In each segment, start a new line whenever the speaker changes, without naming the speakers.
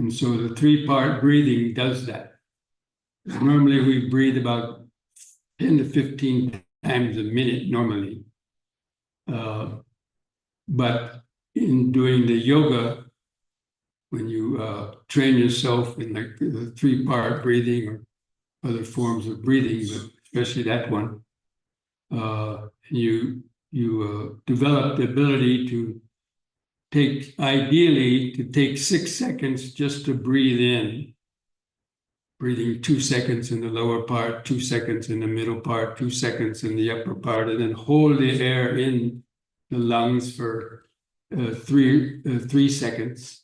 And so the three-part breathing does that. Normally we breathe about 10 to 15 times a minute normally. But in doing the yoga, when you train yourself in like the three-part breathing or other forms of breathing, but especially that one, you develop the ability to take 6 seconds just to breathe in, breathing 2 seconds in the lower part, 2 seconds in the middle part, 2 seconds in the upper part, and then hold the air in the lungs for 3 seconds.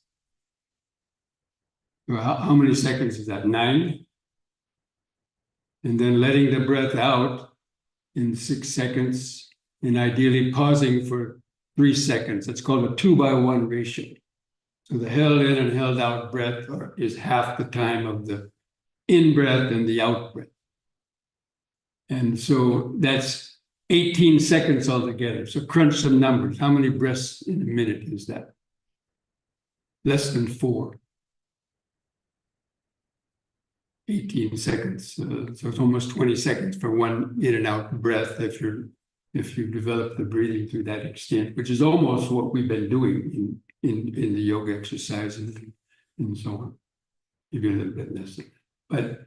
How many seconds is that? 9? And then letting the breath out in 6 seconds, and ideally pausing for 3 seconds. It's called a 2-by-1 ratio. So the held in and held out breath is half the time of the in breath and the out breath. And so that's 18 seconds altogether. So crunch some numbers. How many breaths in a minute is that? Less than 4. 18 seconds. So it's almost 20 seconds for one in and out breath if you develop the breathing to that extent, which is almost what we've been doing in the yoga exercises and so on. Maybe a little bit less. But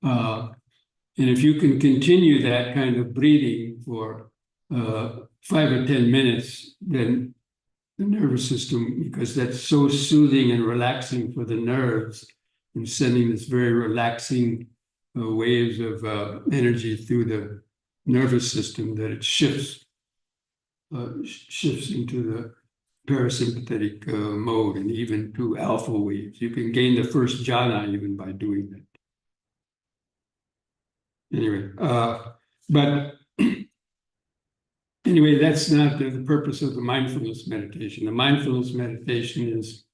and if you can continue that kind of breathing for 5 or 10 minutes, then the nervous system, because that's so soothing and relaxing for the nerves, and sending this very relaxing waves of energy through the nervous system, that it shifts into the parasympathetic mode and even to alpha waves. You can gain the first jhana even by doing that. Anyway, but anyway, that's not the purpose of the mindfulness meditation. The mindfulness meditation is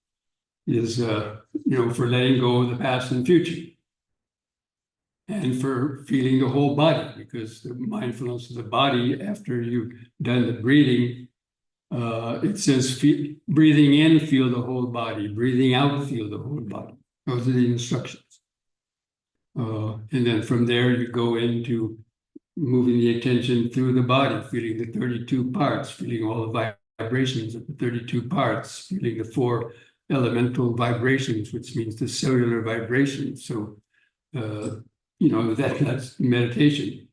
for letting go of the past and future, and for feeling the whole body, because the mindfulness of the body, after you've done the breathing, it says breathing in, feel the whole body, breathing out, feel the whole body. Those are the instructions. And then from there, you go into moving the attention through the body, feeling the 32 parts, feeling all the vibrations of the 32 parts, feeling the 4 elemental vibrations, which means the cellular vibrations. So, that's meditation.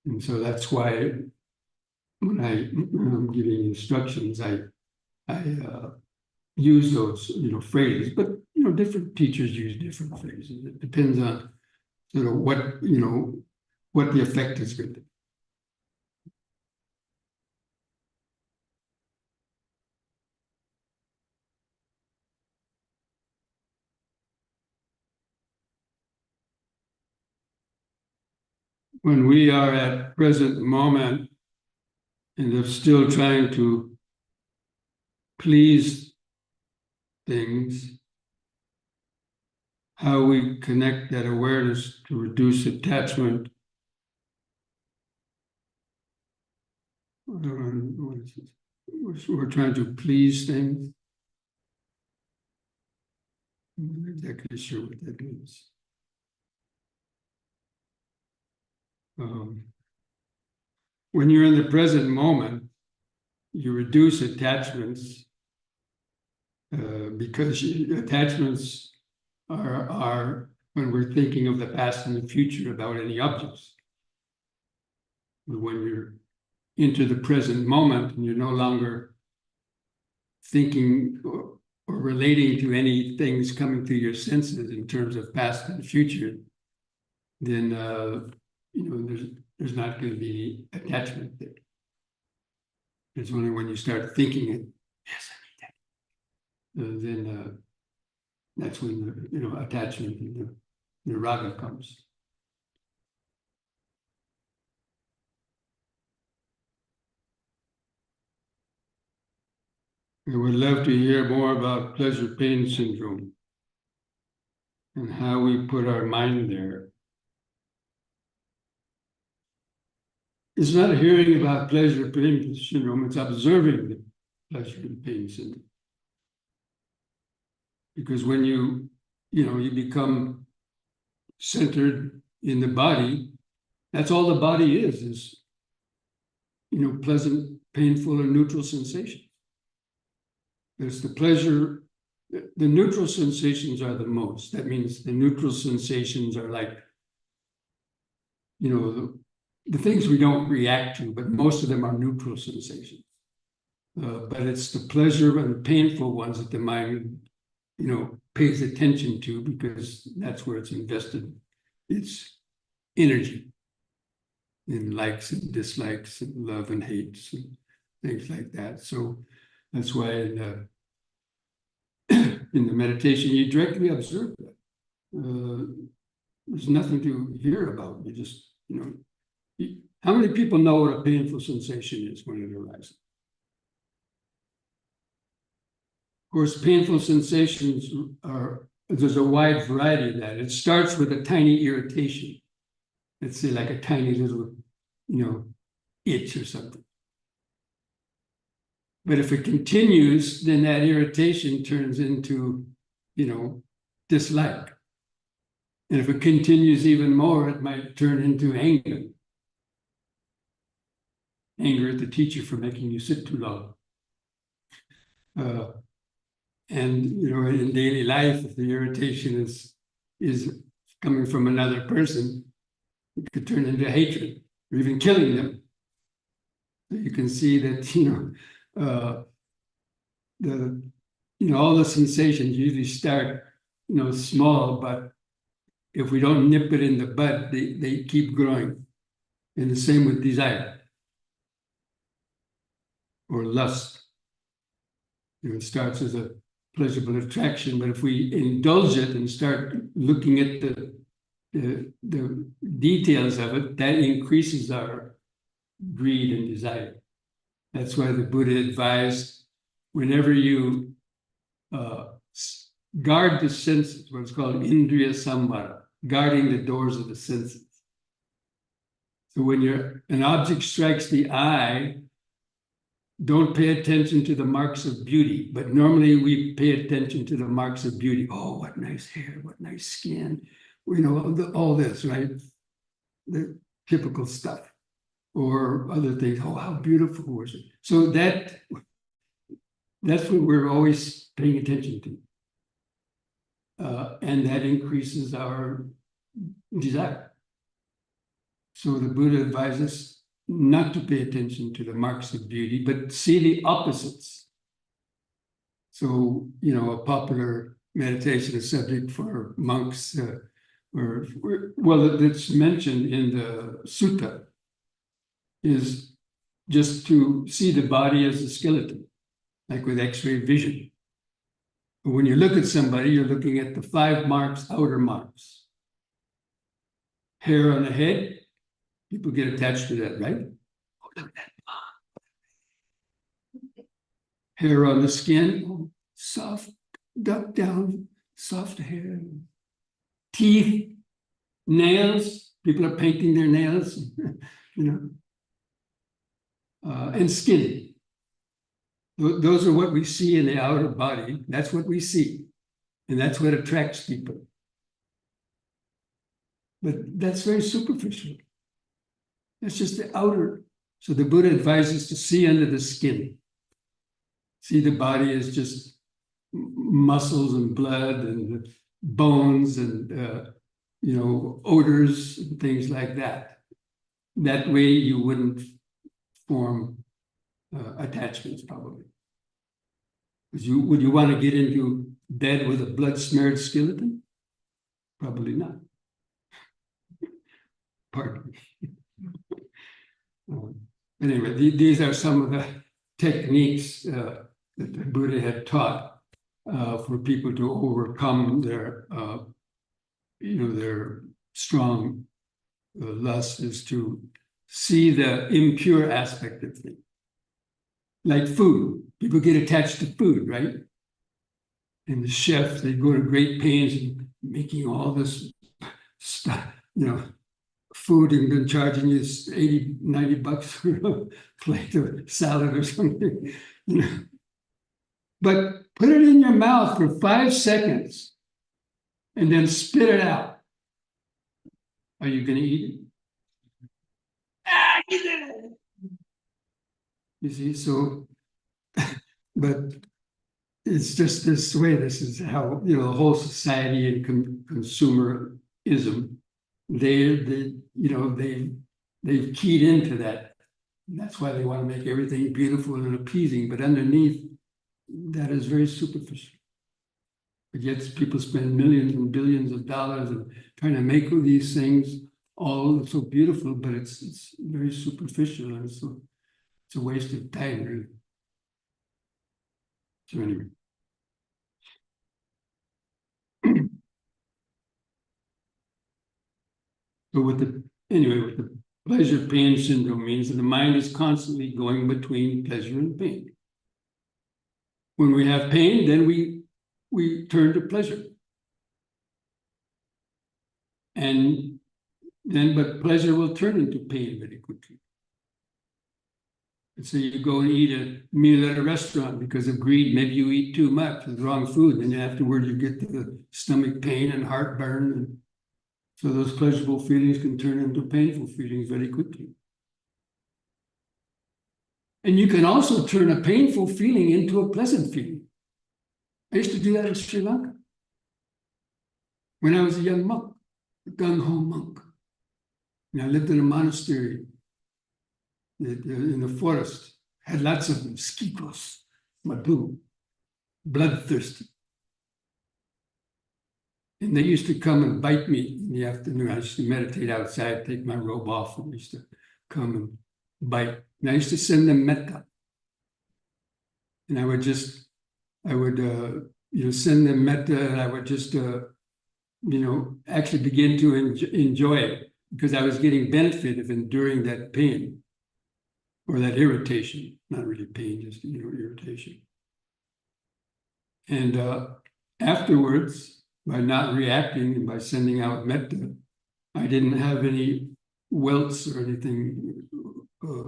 And so that's why when I'm giving instructions, I use those, phrases, but, different teachers use different phrases. It depends on what the effect is going to be. When we are at present moment and are still trying to please things, how we connect that awareness to reduce attachment. We're trying to please things. I'm not exactly sure what that means. When you're in the present moment, you reduce attachments because attachments are when we're thinking of the past and the future about any objects. But when you're into the present moment and you're no longer thinking or relating to any things coming through your senses in terms of past and future, then there's not going to be any attachment there. It's only when you start thinking it, yes, I need that. Then that's when the attachment and the raga comes. I would love to hear more about pleasure-pain syndrome and how we put our mind there. It's not hearing about pleasure-pain syndrome, it's observing the pleasure and pain syndrome. Because when you become centered in the body, that's all the body is pleasant, painful, or neutral sensation. There's the pleasure, the neutral sensations are the most. That means the neutral sensations are like, the things we don't react to, but most of them are neutral sensations. But it's the pleasure and painful ones that the mind, pays attention to, because that's where it's invested its energy in likes and dislikes and love and hates and things like that. So that's why in the meditation, you directly observe that. There's nothing to hear about. You just, how many people know what a painful sensation is when it arises? Of course, painful sensations there's a wide variety of that. It starts with a tiny irritation. Let's say like a tiny little, itch or something. But if it continues, then that irritation turns into, dislike. And if it continues even more, it might turn into anger. Anger at the teacher for making you sit too long. And in daily life, if the irritation is coming from another person, it could turn into hatred or even killing them. So you can see that all the sensations usually start small, but if we don't nip it in the bud, they keep growing. And the same with desire or lust. It starts as a pleasurable attraction, but if we indulge it and start looking at the details of it, that increases our greed and desire. That's why the Buddha advised, whenever you guard the senses, what's called indriya samvara, guarding the doors of the senses. So when an object strikes the eye, don't pay attention to the marks of beauty, but normally we pay attention to the marks of beauty. Oh, what nice hair, what nice skin, all this, right? The typical stuff. Or other things. Oh, how beautiful was it? So that's what we're always paying attention to. And that increases our desire. So the Buddha advises not to pay attention to the marks of beauty, but see the opposites. So, a popular meditation subject for monks, that's mentioned in the sutta, is just to see the body as a skeleton, like with X-ray vision. But when you look at somebody, you're looking at the 5 marks, outer marks. Hair on the head, people get attached to that, right? Oh, look at that. Hair on the skin, soft, duck down, soft hair. Teeth, nails, people are painting their nails, and skin. Those are what we see in the outer body. That's what we see. And that's what attracts people. But that's very superficial. That's just the outer. So the Buddha advises to see under the skin. See the body as just muscles and blood and bones and odors and things like that. That way you wouldn't form attachments, probably. Would you want to get into bed with a blood-smeared skeleton? Probably not. Pardon me. Anyway, these are some of the techniques that the Buddha had taught for people to overcome their strong lust, is to see the impure aspect of things. Like food. People get attached to food, right? And the chefs, they go to great pains in making all this stuff, food, and then charging you $80, $90 for a plate of salad or something. But Put it in your mouth for 5 seconds and then spit it out. Are you going to eat it? Ah, you did it. You see, so, but it's just this way. This is how, the whole society and consumerism, they've keyed into that. And that's why they want to make everything beautiful and appeasing. But underneath, that is very superficial. But yet people spend millions and billions of dollars and trying to make all these things all so beautiful, but it's very superficial, and it's a waste of time, really. So anyway. So with the pleasure pain syndrome means that the mind is constantly going between pleasure and pain. When we have pain, then we turn to pleasure. And then, but pleasure will turn into pain very quickly. And so you go and eat a meal at a restaurant because of greed. Maybe you eat too much with the wrong food, and afterward you get the stomach pain and heartburn. And so those pleasurable feelings can turn into painful feelings very quickly. And you can also turn a painful feeling into a pleasant feeling. I used to do that in Sri Lanka when I was a young monk, a gung-ho monk. And I lived in a monastery in the forest, had lots of mosquitoes, madhu, bloodthirsty. And they used to come and bite me in the afternoon. I used to meditate outside, take my robe off, and they used to come and bite. And I used to send them metta. And I would send them metta, and I would just, actually begin to enjoy it, because I was getting benefit of enduring that pain or that irritation, not really pain, just, irritation. And afterwards, by not reacting and by sending out metta, I didn't have any welts or anything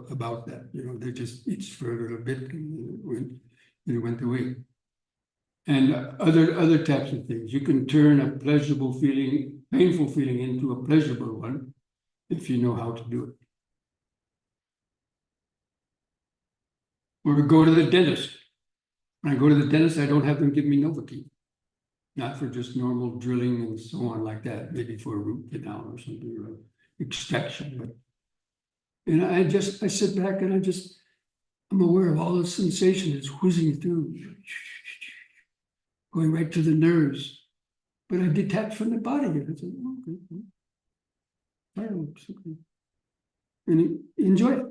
about that. They just itched for a little bit and it went away. And other types of things. You can turn a pleasurable feeling, painful feeling, into a pleasurable one if you know how to do it. Or go to the dentist. When I go to the dentist, I don't have them give me Novocaine. Not for just normal drilling and so on like that, maybe for a root canal or something, or extraction. But I sit back and I'm aware of all the sensation that's whizzing through, going right to the nerves. But I detach from the body. And I say, okay. And enjoy it.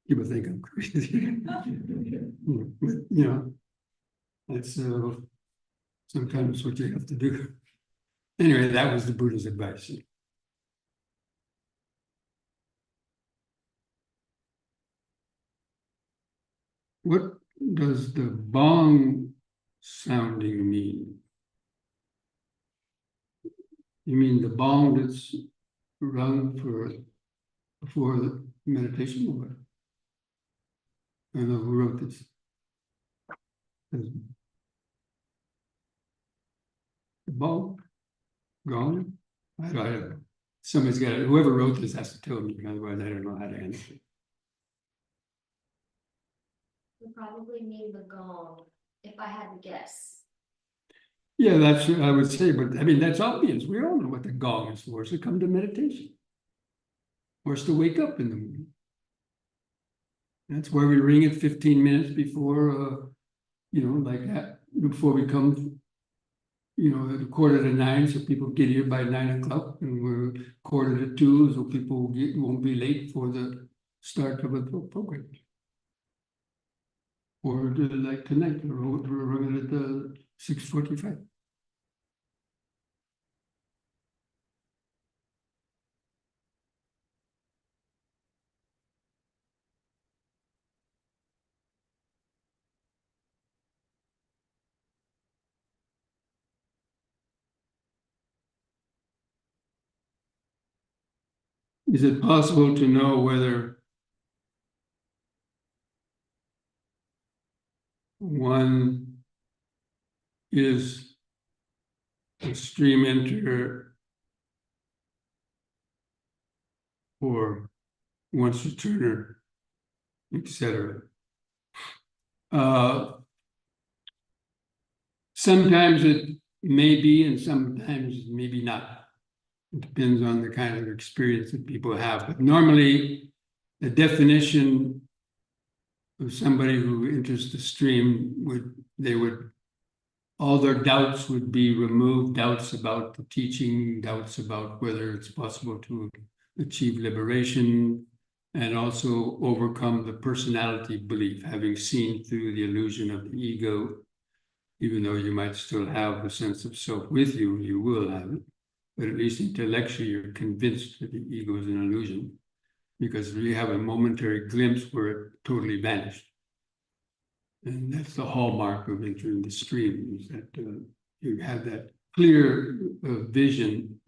People think I'm crazy. But, that's sometimes what you have to do. Anyway, that was the Buddha's advice. What does the bong sounding mean? You mean the bong that's rung before the meditation, or what? I don't know who wrote this. The bong? Gong? I don't know. Somebody's got it. Whoever wrote this has to tell me, otherwise I don't know how to answer it.
Would probably mean the gong, if I had to guess.
Yeah, that's what I would say, but I mean, that's obvious. We all know what the gong is for. It's to come to meditation. Or it's to wake up in the morning. That's why we ring it 15 minutes before, like that, before we come, at a 8:45, so people get here by 9 o'clock, and we're 1:45, so people won't be late for the start of a program. Or like tonight, we're running at 6:45. Is it possible to know whether one is a stream enter or once returner, etc. Sometimes it may be, and sometimes maybe not. It depends on the kind of experience that people have. But normally, the definition of somebody who enters the stream all their doubts would be removed, doubts about the teaching, doubts about whether it's possible to achieve liberation, and also overcome the personality belief, having seen through the illusion of the ego. Even though you might still have the sense of self with you, you will have it. But at least intellectually, you're convinced that the ego is an illusion, because we have a momentary glimpse where it totally vanished. And that's the hallmark of entering the stream, is that you have that clear vision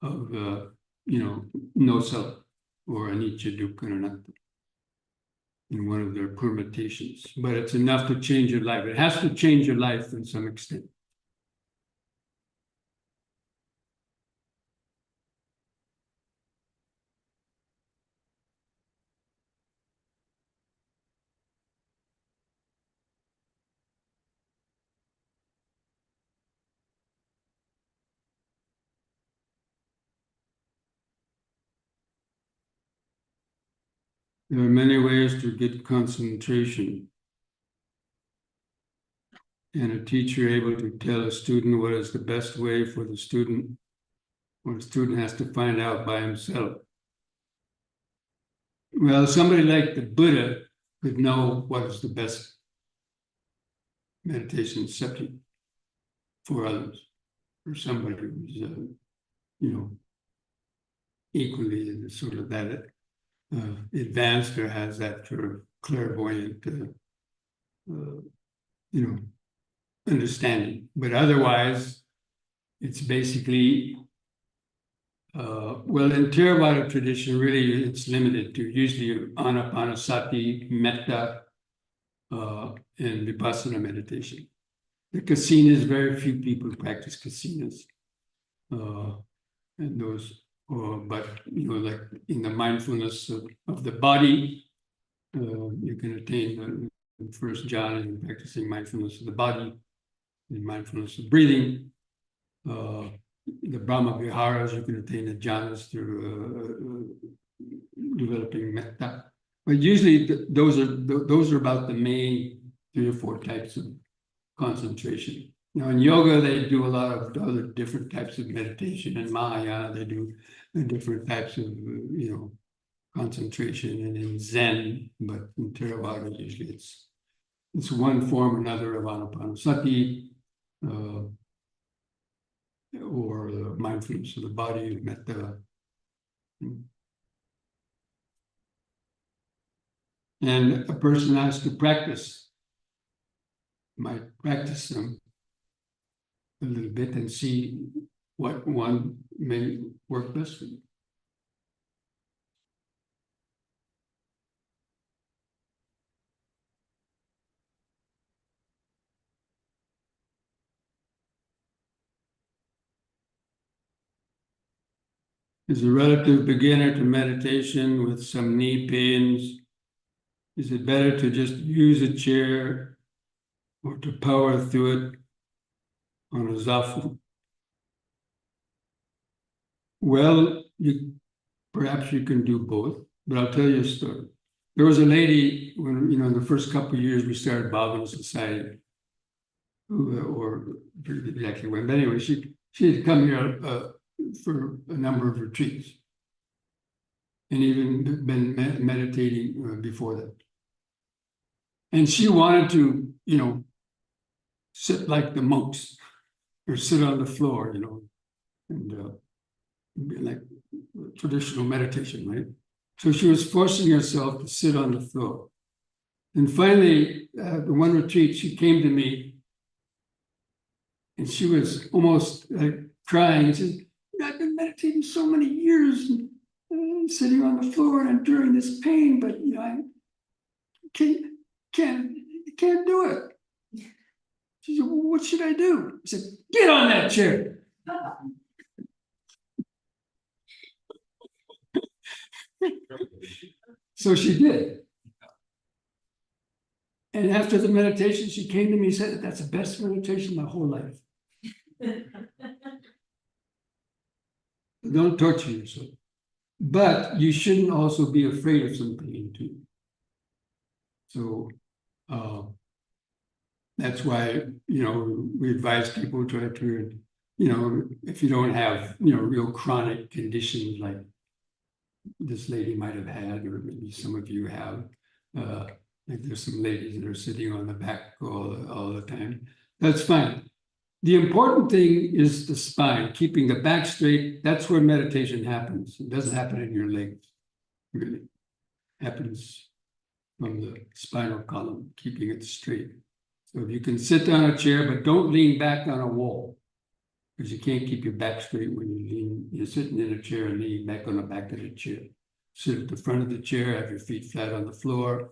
of, no self, or anicca, dukkha, and anatta, in one of their permutations. But it's enough to change your life. It has to change your life to some extent. There are many ways to get concentration. And a teacher able to tell a student what is the best way for the student, or the student has to find out by himself. Well, somebody like the Buddha could know what is the best meditation subject for others, for somebody who's, equally sort of that advanced or has that sort of clairvoyant, understanding. But otherwise, it's basically, in Theravada tradition, really it's limited to usually anapanasati, metta, and vipassana meditation. The kasinas, very few people practice kasinas. And those, but like in the mindfulness of the body, you can attain the first jhana in practicing mindfulness of the body, and mindfulness of breathing. The Brahma Viharas, you can attain the jhanas through developing metta. But usually those are about the main 3 or 4 types of concentration. Now in yoga, they do a lot of other different types of meditation. In Mahayana, they do different types of, concentration, and in Zen, but in Theravada, usually it's one form or another of anapanasati, or the mindfulness of the body, metta. And a person has to might practice them a little bit and see what one may work best for you. As a relative beginner to meditation with some knee pains, is it better to just use a chair or to power through it on a zafu? Well, perhaps you can do both, but I'll tell you a story. There was a lady when, in the first couple of years we started Bhavana Society, or exactly when, but anyway, she had come here for a number of retreats and even been meditating before that. And she wanted to, sit like the monks or sit on the floor, and like traditional meditation, right? So she was forcing herself to sit on the floor. And finally, the one retreat, she came to me and she was almost crying and said, I've been meditating so many years and sitting on the floor and enduring this pain, but I can't do it. She said, well, what should I do? I said, get on that chair. So she did. And after the meditation, she came to me and said, that's the best meditation of my whole life. Don't torture yourself. But you shouldn't also be afraid of something too. So that's why, we advise people to try to, if you don't have, real chronic conditions like this lady might have had, or maybe some of you have, like there's some ladies that are sitting on the back all the time. That's fine. The important thing is the spine, keeping the back straight. That's where meditation happens. It doesn't happen in your legs, really. It happens from the spinal column, keeping it straight. So if you can sit on a chair, but don't lean back on a wall, because you can't keep your back straight when you're sitting in a chair and leaning back on the back of the chair. Sit at the front of the chair, have your feet flat on the floor,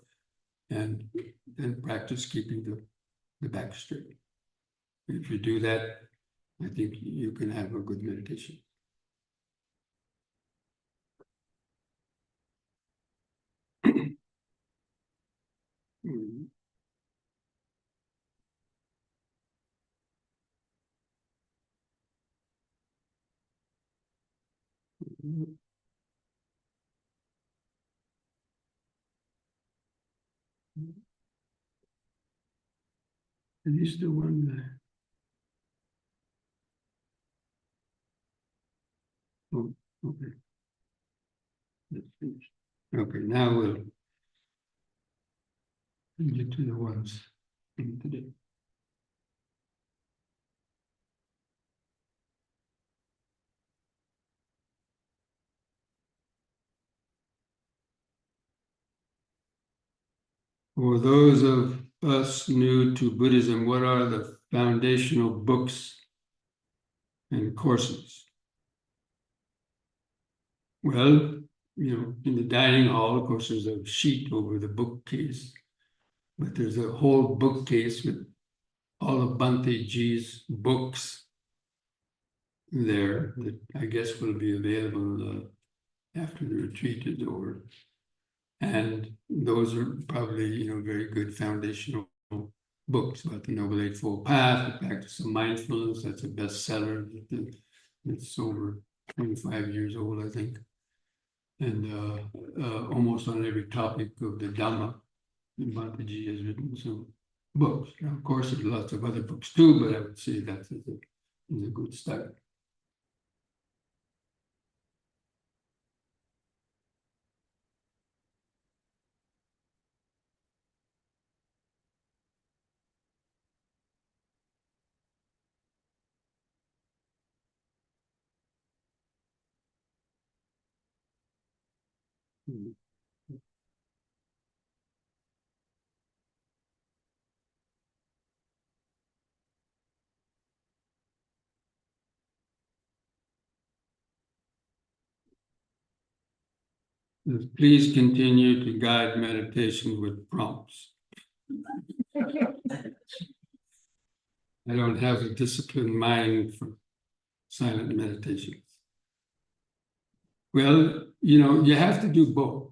and then practice keeping the back straight. If you do that, I think you can have a good meditation. And he's the one that. Oh, okay. Let's finish. Okay, now we'll get to the ones today. For those of us new to Buddhism, what are the foundational books and courses? Well, in the dining hall, of course, there's a sheet over the bookcase, but there's a whole bookcase with all of Bhante Ji's books there that I guess will be available after the retreat is over. And those are probably, very good foundational books about the Noble Eightfold Path, the practice of mindfulness. That's a bestseller. It's over 25 years old, I think. And almost on every topic of the Dhamma, Bhante has written some books. Now, of course, there's lots of other books too, but I would say that is a good start. Please continue to guide meditation with prompts. I don't have a disciplined mind for silent meditation. Well, you have to do both.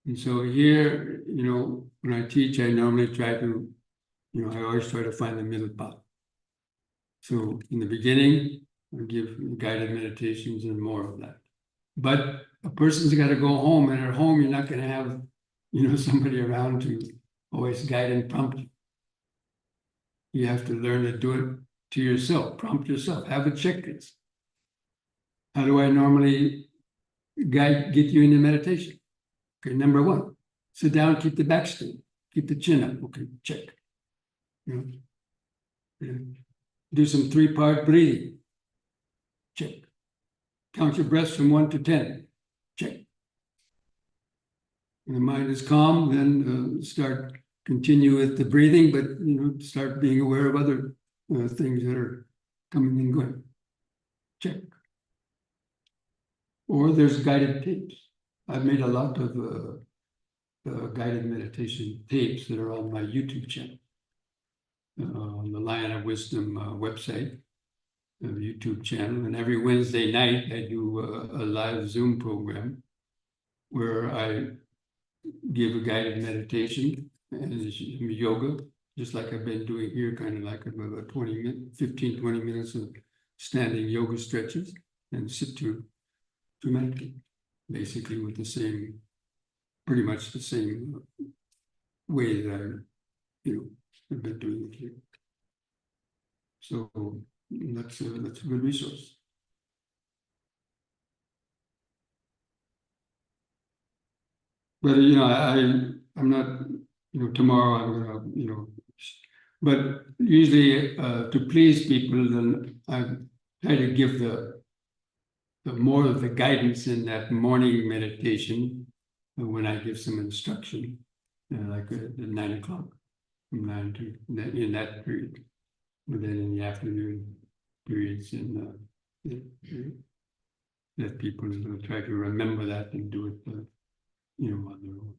And so here, when I teach, I normally try to, I always try to find the middle path. So in the beginning, I give guided meditations and more of that. But a person's got to go home, and at home, you're not going to have, somebody around to always guide and prompt you. You have to learn to do it to yourself, prompt yourself, have a checklist. How do I normally get you into meditation? Okay, number one, sit down, keep the back straight, keep the chin up. Okay, check. Do some 3-part breathing. Check. Count your breaths from 1 to 10. Check. When the mind is calm, then continue with the breathing, but start being aware of other things that are coming and going. Check. Or there's guided tapes. I've made a lot of guided meditation tapes that are on my YouTube channel. on the Lion of Wisdom website, the YouTube channel. And every Wednesday night, I do a live Zoom program where I give a guided meditation and yoga, just like I've been doing here, kind of like about 15, 20 minutes of standing yoga stretches, and sit to meditate, basically with the same, pretty much the same way that I've been doing it here. So that's a good resource. But I'm not, tomorrow I'm gonna, but usually to please people, then I try to give the more of the guidance in that morning meditation when I give some instruction, like at 9 o'clock, from 9 to in that period. But then in the afternoon periods, that people try to remember that and do it, on their own.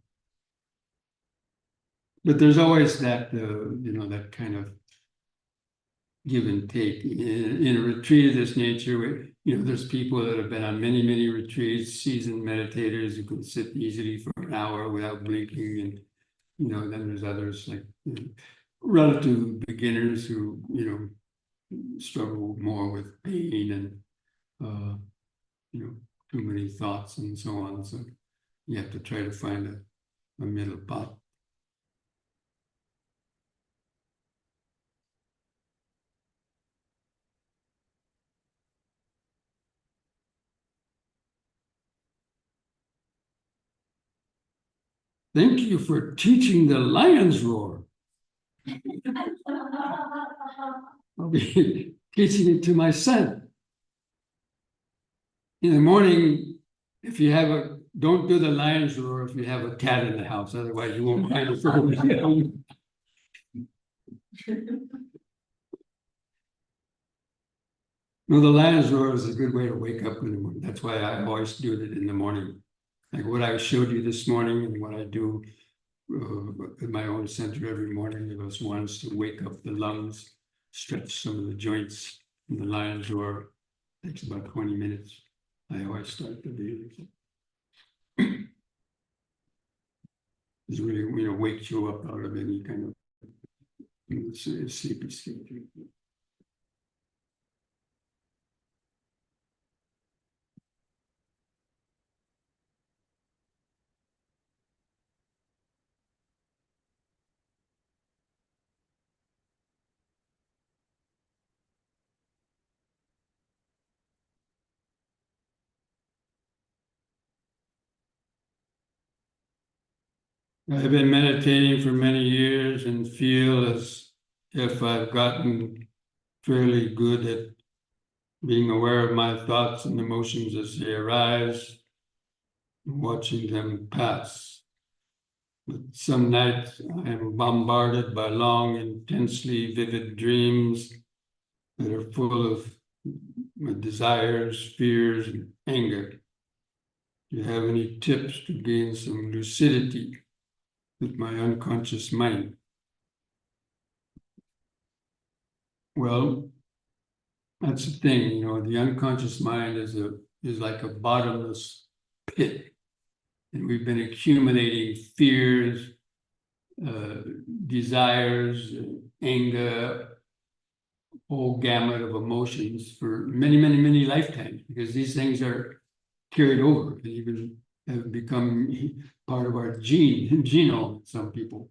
But there's always that, that kind of give and take in a retreat of this nature. Where, there's people that have been on many, many retreats, seasoned meditators who can sit easily for an hour without blinking, and then there's others like relative beginners who struggle more with pain and too many thoughts and so on. So you have to try to find a middle path. Thank you for teaching the lion's roar. I'll be teaching it to my son. In the morning, if you have don't do the lion's roar if you have a cat in the house, otherwise you won't find it. No, the lion's roar is a good way to wake up in the morning. That's why I always do it in the morning. Like what I showed you this morning and what I do at my own center every morning, those ones to wake up the lungs, stretch some of the joints in the lion's roar. Takes about 20 minutes. I always start the day. It really, wakes you up out of any kind of sleepy state. I've been meditating for many years and feel as if I've gotten fairly good at being aware of my thoughts and emotions as they arise, watching them pass. But some nights I am bombarded by long, intensely vivid dreams that are full of desires, fears, and anger. Do you have any tips to gain some lucidity with my unconscious mind? Well, that's the thing, the unconscious mind is like a bottomless pit, and we've been accumulating fears, desires, anger, whole gamut of emotions for many, many, many lifetimes, because these things are carried over and even have become part of our genome. Some people,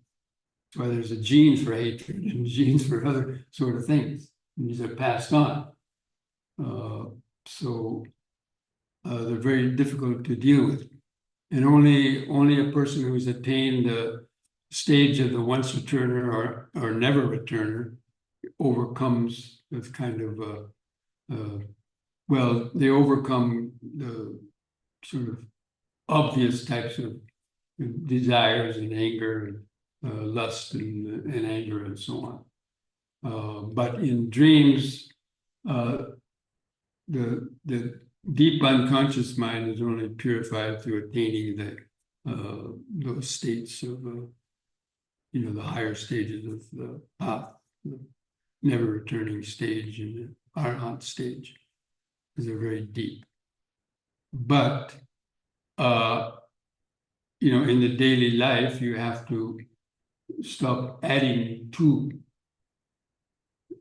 that's why there's a gene for hatred and genes for other sort of things. And these are passed on. So they're very difficult to deal with. And only a person who's attained the stage of the once returner or never returner overcomes this kind of, they overcome the sort of obvious types of desires and anger and lust and anger and so on. But in dreams, the deep unconscious mind is only purified through attaining those states of the higher stages of the path. the never returning stage and the Arhat stage, because they're very deep. But in the daily life, you have to stop adding to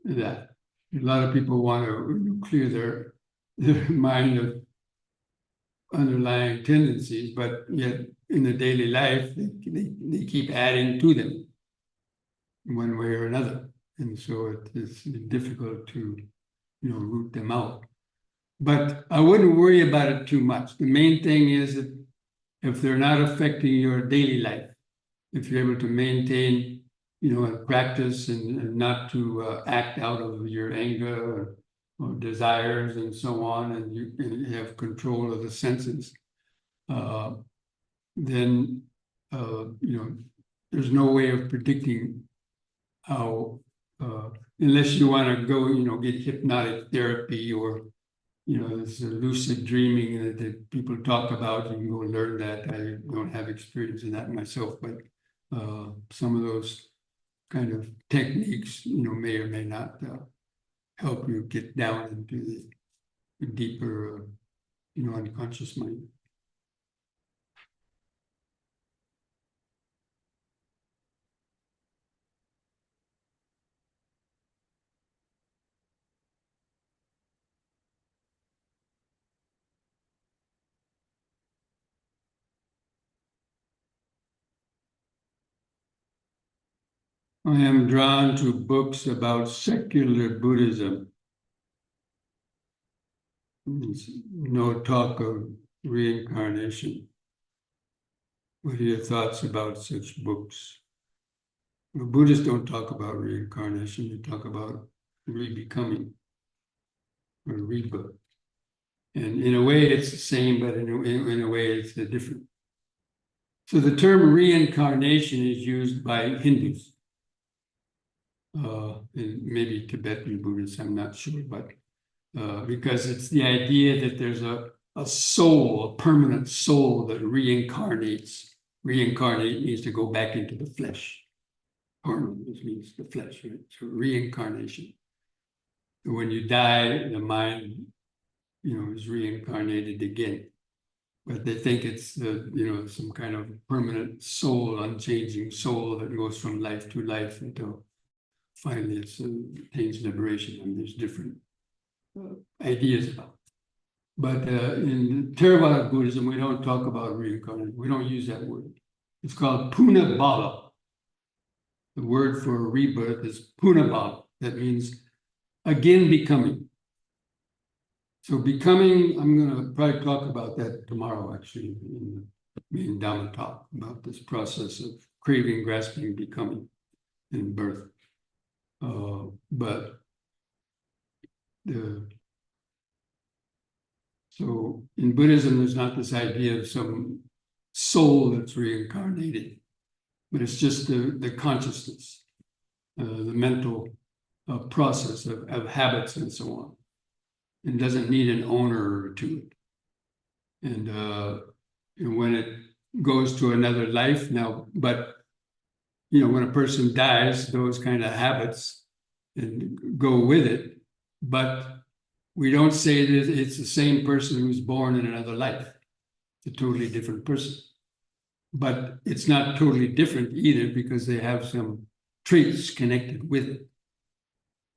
that. A lot of people want to clear their mind of underlying tendencies, but yet in the daily life, they keep adding to them one way or another. And so it's difficult to, root them out. But I wouldn't worry about it too much. The main thing is that if they're not affecting your daily life, if you're able to maintain, and practice and not to act out of your anger or desires and so on, and you have control of the senses, then, there's no way of predicting how, unless you want to go, get hypnotic therapy or, this lucid dreaming that people talk about. You can go learn that. I don't have experience in that myself, but some of those kind of techniques, may or may not help you get down into the deeper, unconscious mind. I am drawn to books about secular Buddhism. There's no talk of reincarnation. What are your thoughts about such books? The Buddhists don't talk about reincarnation. They talk about re-becoming or rebirth. And in a way, it's the same, but in a way, it's different. So the term reincarnation is used by Hindus. And maybe Tibetan Buddhists, I'm not sure, but because it's the idea that there's a soul, a permanent soul that reincarnates. Reincarnate means to go back into the flesh. Permanent means the flesh, right? So reincarnation. When you die, the mind, is reincarnated again. But they think it's some kind of permanent soul, unchanging soul that goes from life to life until finally it attains liberation. And there's different ideas about it. But in Theravada Buddhism, we don't talk about reincarnation. We don't use that word. It's called punabhava. The word for rebirth is punabhava. That means again becoming. So becoming, I'm going to probably talk about that tomorrow, actually, in the main Dhamma talk, about this process of craving, grasping, becoming, and birth. So in Buddhism, there's not this idea of some soul that's reincarnated, but it's just the consciousness, the mental process of habits and so on. It doesn't need an owner to it. And when it goes to another life now, but when a person dies, those kind of habits and go with it, but we don't say that it's the same person who's born in another life. It's a totally different person. But it's not totally different either, because they have some traits connected with it.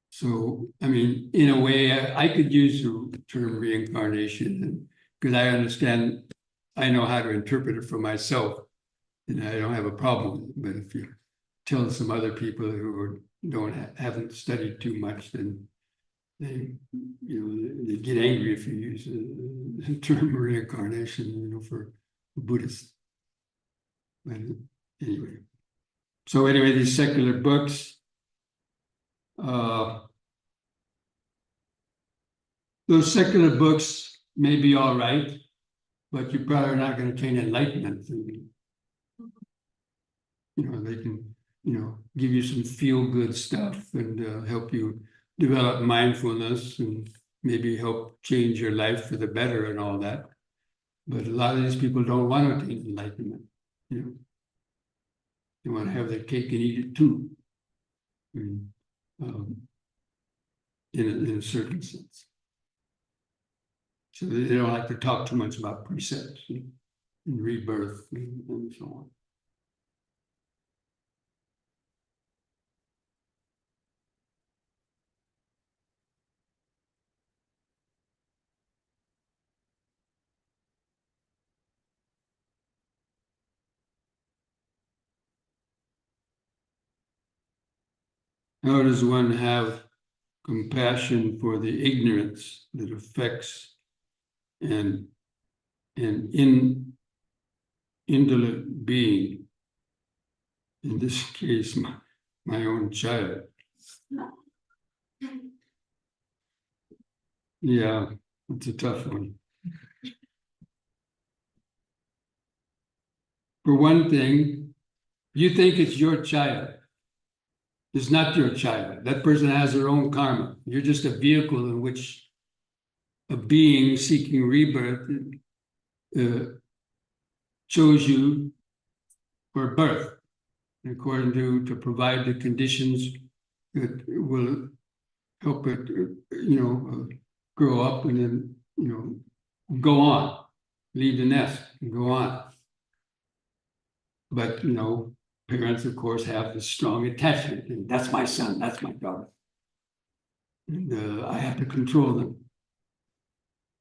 So, I mean, in a way, I could use the term reincarnation because I understand, I know how to interpret it for myself, and I don't have a problem with it. But if you tell some other people who haven't studied too much, then they get angry if you use the term reincarnation, for Buddhists. But anyway, these secular books. Those secular books may be all right, but you probably are not going to attain enlightenment. They can, give you some feel-good stuff and help you develop mindfulness and maybe help change your life for the better and all that. But a lot of these people don't want to attain enlightenment. They want to have their cake and eat it too. in a certain sense. So they don't like to talk too much about precepts and rebirth and so on. How does one have compassion for the ignorance that affects an indolent being, in this case, my own child? Yeah, it's a tough one. For one thing, you think it's your child. It's not your child. That person has their own karma. You're just a vehicle in which a being seeking rebirth chose you for birth, according to provide the conditions that will help it, grow up and then, go on, leave the nest and go on. But, parents, of course, have this strong attachment. And that's my son, that's my daughter. And I have to control them.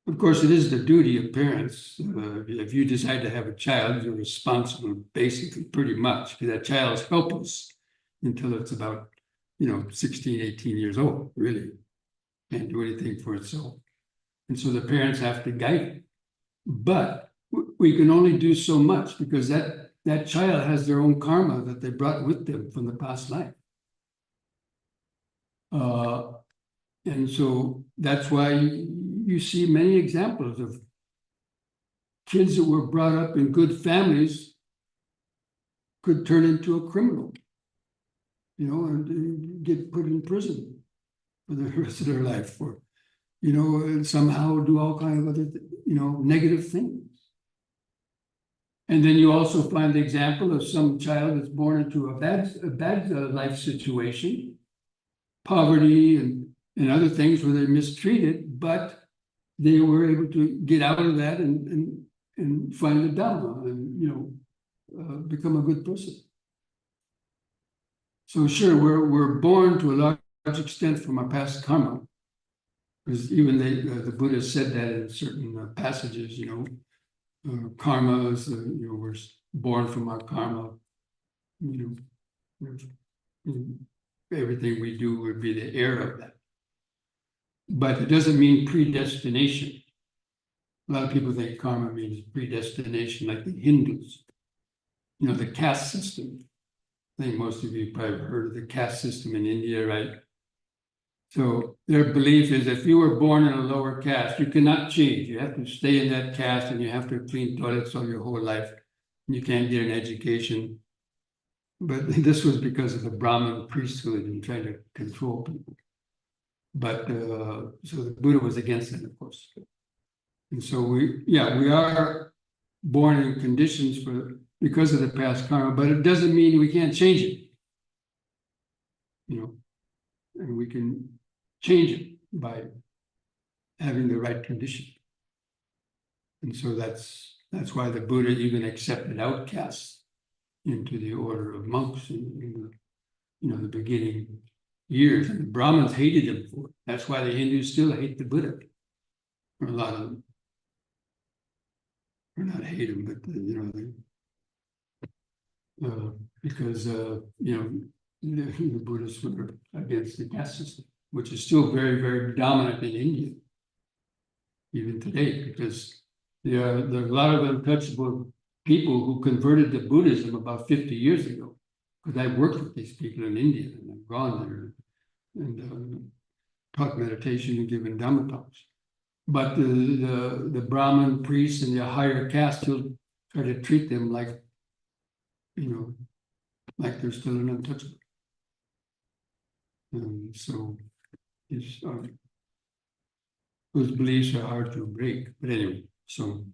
Of course, it is the duty of parents. If you decide to have a child, you're responsible, basically, pretty much, because that child is helpless until it's about, 16, 18 years old, really. Can't do anything for itself. And so the parents have to guide it. But we can only do so much because that child has their own karma that they brought with them from the past life. And so that's why you see many examples of kids that were brought up in good families could turn into a criminal, and get put in prison for the rest of their life, or, and somehow do all kinds of other, negative things. And then you also find the example of some child that's born into a bad life situation, poverty and other things where they're mistreated, but they were able to get out of that and find the Dhamma and become a good person. So sure, we're born to a large extent from our past karma, because even the Buddha said that in certain passages. Karma is we're born from our karma. Everything we do would be the heir of that. But it doesn't mean predestination. A lot of people think karma means predestination, like the Hindus. The caste system. I think most of you probably heard of the caste system in India, right? So their belief is if you were born in a lower caste, you cannot change. You have to stay in that caste and you have to clean toilets all your whole life. You can't get an education. But this was because of the Brahmin priesthood and trying to control people. But so the Buddha was against it, of course. And so we are born in conditions because of the past karma, but it doesn't mean we can't change it. And we can change it by having the right condition. And so that's why the Buddha even accepted outcasts into the order of monks in the beginning years. And the Brahmins hated him for it. That's why the Hindus still hate the Buddha. Or a lot of them. Or not hate him, but because the Buddhists were against the caste system, which is still very, very dominant in India, even today, because there are a lot of untouchable people who converted to Buddhism about 50 years ago, because I've worked with these people in India, and I've gone there and taught meditation and given Dhamma talks. But the Brahmin priests and the higher caste still try to treat them like, like they're still an untouchable. And so those beliefs are hard to break. But anyway, so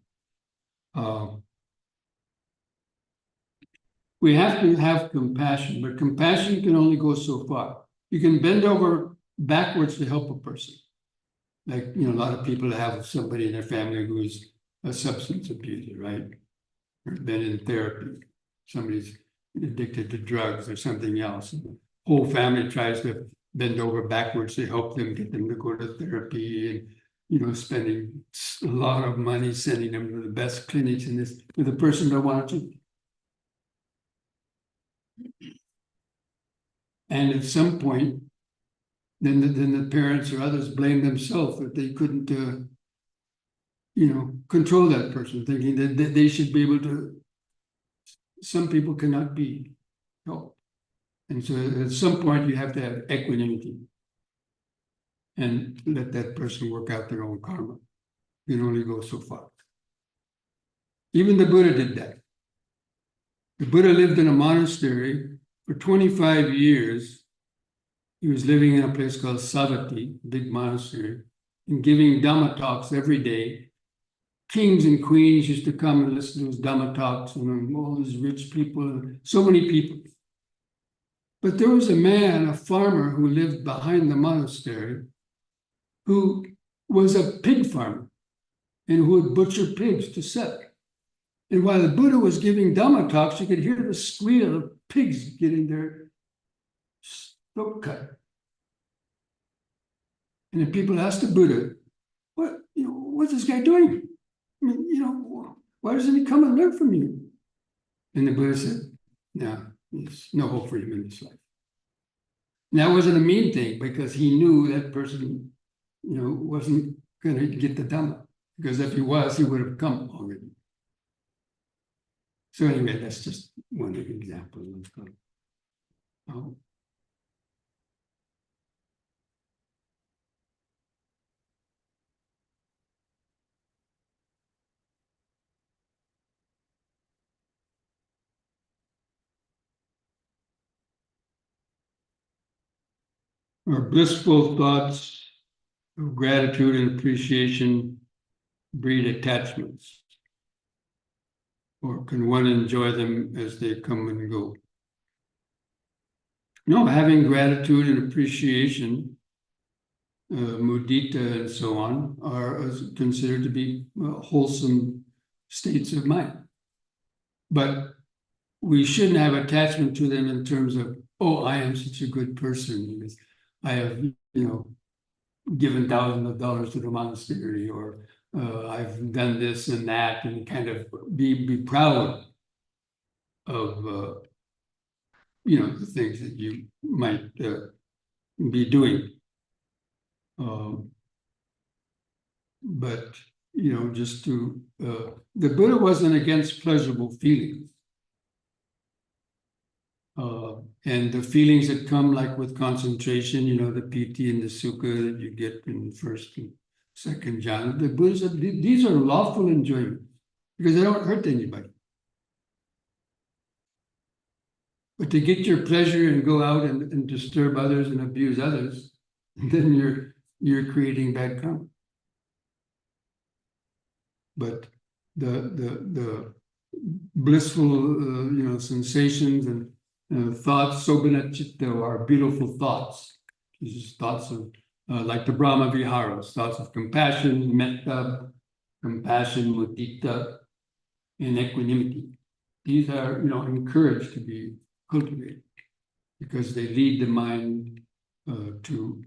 we have to have compassion, but compassion can only go so far. You can bend over backwards to help a person. Like, a lot of people have somebody in their family who's a substance abuser, right? Or been in therapy. Somebody's addicted to drugs or something else. And the whole family tries to bend over backwards to help them, get them to go to therapy, and spending a lot of money sending them to the best clinics in this, with the person don't want to. And at some point, then the parents or others blame themselves that they couldn't, control that person, thinking that they should be able to. Some people cannot be helped. And so at some point, you have to have equanimity and let that person work out their own karma. You can only go so far. Even the Buddha did that. The Buddha lived in a monastery for 25 years. He was living in a place called Savatthi, a big monastery, and giving Dhamma talks every day. Kings and queens used to come and listen to his Dhamma talks, and all these rich people, so many people. But there was a man, a farmer, who lived behind the monastery, who was a pig farmer and who would butcher pigs to sell. And while the Buddha was giving Dhamma talks, you could hear the squeal of pigs getting their throat cut. And the people asked the Buddha, what's this guy doing? I mean, why doesn't he come and learn from you? And the Buddha said, no, there's no hope for him in this life. And that wasn't a mean thing, because he knew that person, wasn't going to get the Dhamma. Because if he was, he would have come already. So anyway, that's just one example. Our blissful thoughts of gratitude and appreciation breed attachments? Or can one enjoy them as they come and go? No, having gratitude and appreciation, mudita and so on, are considered to be wholesome states of mind. But we shouldn't have attachment to them in terms of, oh, I am such a good person because I have, given thousands of dollars to the monastery, or I've done this and that, and kind of be proud of, the things that you might be doing. But, just to, the Buddha wasn't against pleasurable feelings. And the feelings that come, like with concentration, the piti and the sukha that you get in first and second jhana, the Buddha said these are lawful enjoyments because they don't hurt anybody. But to get your pleasure and go out and disturb others and abuse others, then you're creating bad karma. But the blissful sensations and thoughts, sobhana chitta, are beautiful thoughts. These are thoughts of like the Brahma Viharas, thoughts of compassion, metta, compassion, mudita, and equanimity. These are encouraged to be cultivated because they lead the mind to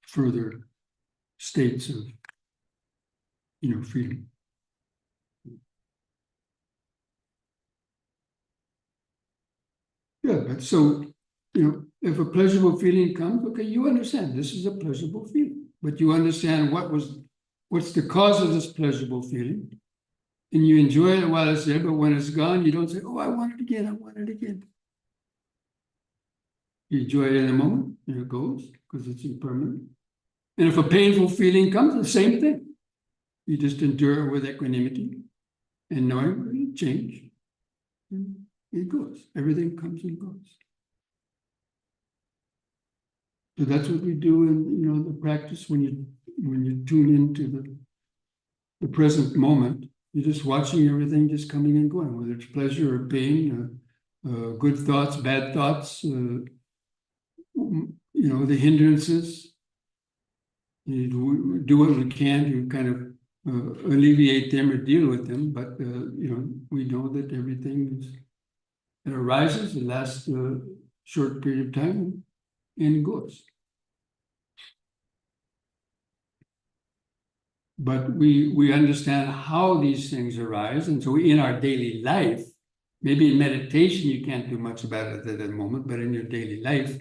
further states of freedom. Yeah, but so, if a pleasurable feeling comes, okay, you understand this is a pleasurable feeling, but you understand what's the cause of this pleasurable feeling, and you enjoy it while it's there, but when it's gone, you don't say, oh, I want it again, I want it again. You enjoy it in a moment, and it goes, because it's impermanent. And if a painful feeling comes, the same thing. You just endure it with equanimity, and knowing it'll change. And it goes. Everything comes and goes. So that's what we do in the practice when you tune into the present moment. You're just watching everything just coming and going, whether it's pleasure or pain, good thoughts, bad thoughts, the hindrances. You do what we can to kind of alleviate them or deal with them, but we know that everything that arises, it lasts a short period of time and goes. But we understand how these things arise, and so in our daily life, maybe in meditation you can't do much about it at that moment, but in your daily life,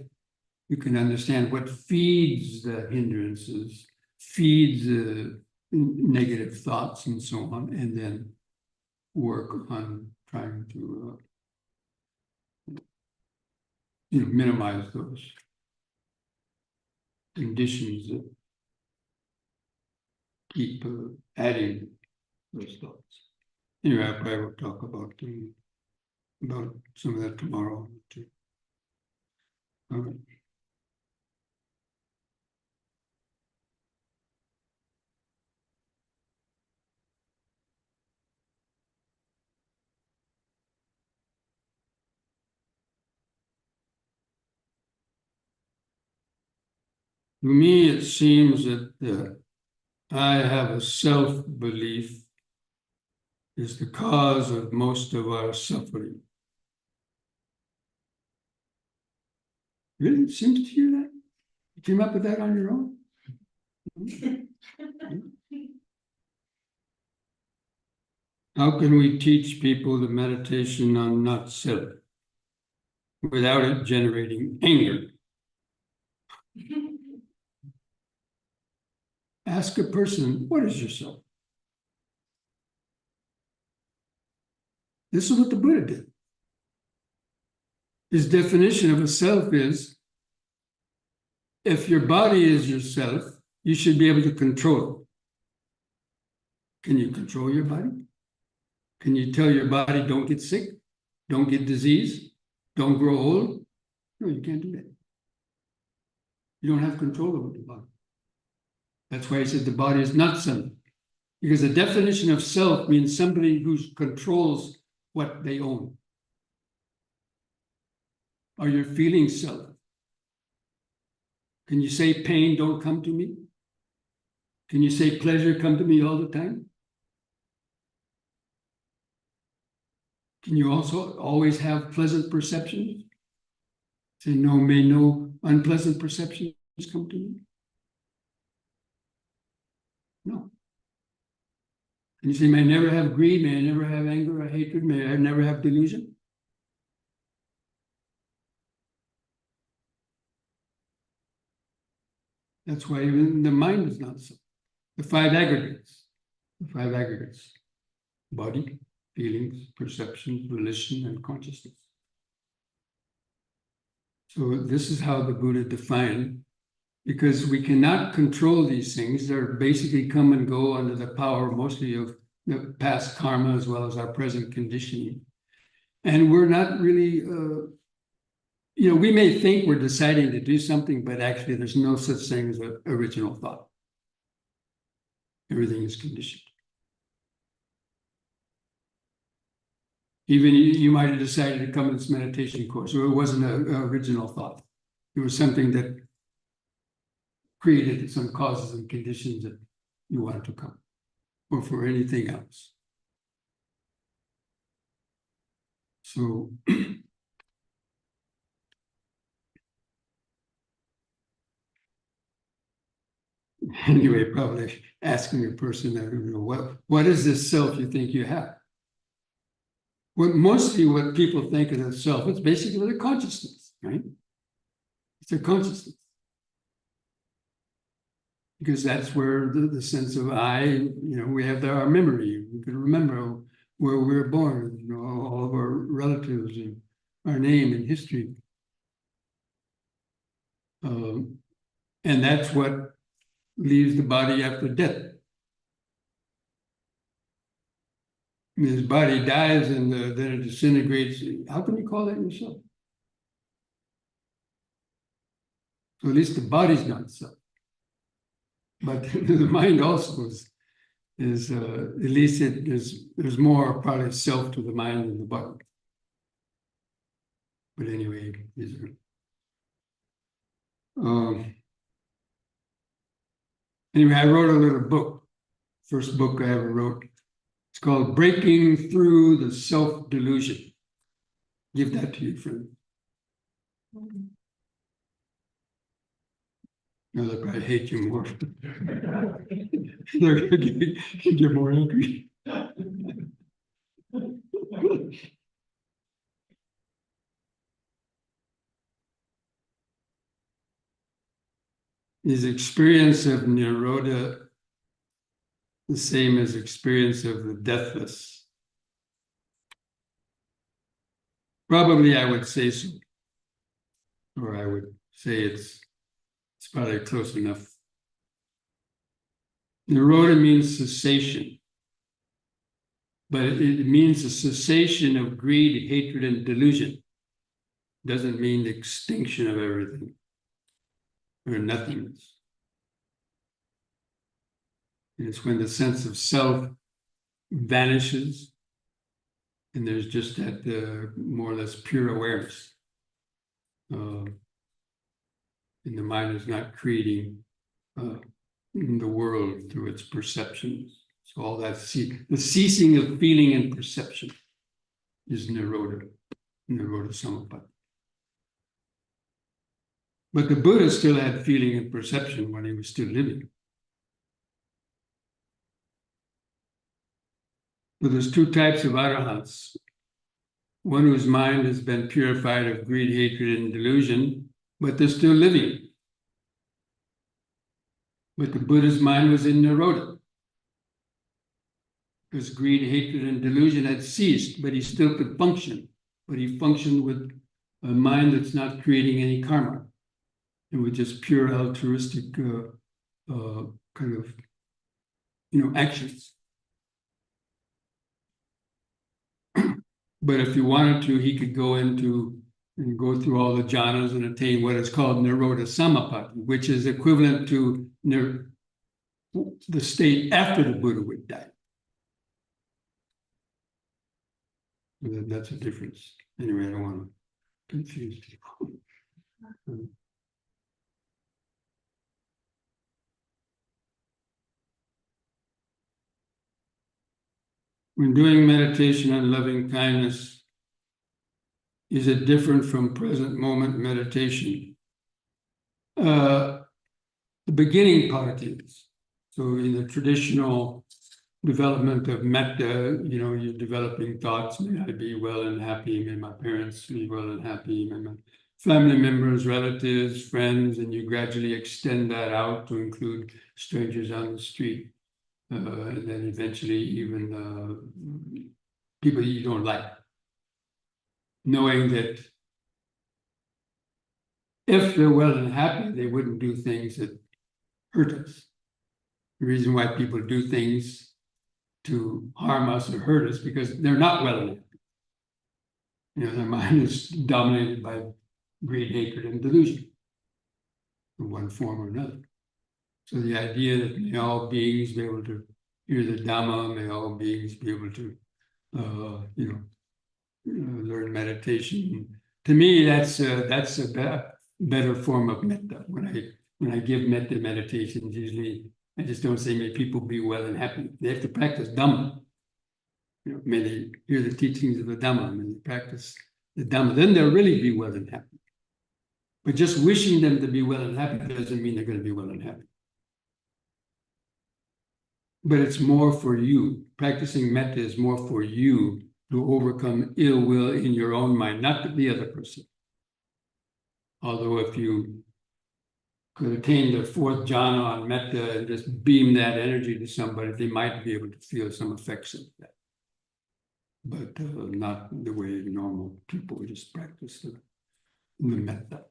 you can understand what feeds the hindrances, feeds the negative thoughts and so on, and then work on trying to minimize those conditions that keep adding those thoughts. Anyway, I probably will talk about some of that tomorrow too. All right. To me, it seems that I have a self-belief is the cause of most of our suffering. Really? It seems to you that? You came up with that on your own? How can we teach people the meditation on not self without it generating anger? Ask a person, what is yourself? This is what the Buddha did. His definition of a self is, if your body is yourself, you should be able to control it. Can you control your body? Can you tell your body, don't get sick, don't get disease, don't grow old? No, you can't do that. You don't have control over the body. That's why he said the body is not self. Because the definition of self means somebody who controls what they own. Are your feelings self? Can you say pain, don't come to me? Can you say pleasure, come to me all the time? Can you also always have pleasant perceptions? Say, no, may no unpleasant perceptions come to me? No. Can you say, may I never have greed, may I never have anger or hatred, may I never have delusion? That's why even the mind is not so. The five aggregates, body, feelings, perceptions, volition, and consciousness. So this is how the Buddha defined, because we cannot control these things. They're basically come and go under the power mostly of the past karma as well as our present conditioning. And we're not really, we may think we're deciding to do something, but actually there's no such thing as an original thought. Everything is conditioned. Even you might have decided to come to this meditation course, or it wasn't an original thought. It was something that created some causes and conditions that you wanted to come, or for anything else. So anyway, probably asking a person, what is this self you think you have? Mostly what people think of the self, it's basically their consciousness, right? It's their consciousness. Because that's where the sense of I, we have our memory. We can remember where we were born, all of our relatives and our name and history. And that's what leaves the body after death. His body dies and then it disintegrates. How can you call that yourself? So at least the body's not self. But the mind also is at least there's more probably self to the mind than the body. But anyway, Anyway, I wrote a little book, first book I ever wrote. It's called Breaking Through the Self-Delusion. Give that to your friend. No, look, I hate you more. They're gonna get more angry. Is experience of Nirodha the same as experience of the deathless? Probably I would say so. Or I would say it's probably close enough. Nirodha means cessation, but it means a cessation of greed, hatred, and delusion. Doesn't mean the extinction of everything or nothingness. It's when the sense of self vanishes and there's just that more or less pure awareness. And the mind is not creating the world through its perceptions. So all that, the ceasing of feeling and perception is Nirodha Samapatti. But the Buddha still had feeling and perception when he was still living. So there's two types of arahants. One whose mind has been purified of greed, hatred, and delusion, but they're still living. But the Buddha's mind was in Nirodha. Because greed, hatred, and delusion had ceased, but he still could function. But he functioned with a mind that's not creating any karma. And with just pure altruistic kind of, actions. But if he wanted to, he could go into and go through all the jhanas and attain what is called Nirodha Samapatti, which is equivalent to the state after the Buddha would die. That's a difference. Anyway, I don't want to confuse people. When doing meditation on loving kindness, is it different from present moment meditation? The beginning part is. So in the traditional development of metta, you're developing thoughts, may I be well and happy, may my parents be well and happy, may my family members, relatives, friends, and you gradually extend that out to include strangers on the street. And then eventually even people you don't like. Knowing that if they're well and happy, they wouldn't do things that hurt us. The reason why people do things to harm us or hurt us because they're not well and happy. Their mind is dominated by greed, hatred, and delusion in one form or another. So the idea that may all beings be able to hear the Dhamma, may all beings be able to, learn meditation. To me, that's a better form of metta. When I give metta meditations, usually I just don't say may people be well and happy. They have to practice Dhamma. May they hear the teachings of the Dhamma, may they practice the Dhamma. Then they'll really be well and happy. But just wishing them to be well and happy doesn't mean they're going to be well and happy. But it's more for you. Practicing metta is more for you to overcome ill will in your own mind, not the other person. Although if you could attain the fourth jhana on metta and just beam that energy to somebody, they might be able to feel some effects of that. But not the way normal people just practice the metta.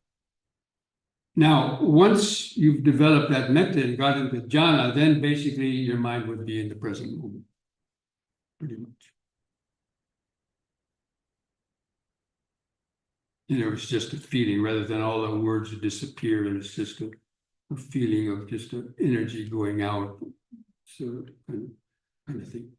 Now, once you've developed that metta and got into jhana, then basically your mind would be in the present moment, pretty much. It's just a feeling rather than all the words disappear, and it's just a feeling of just an energy going out, so kind of thing.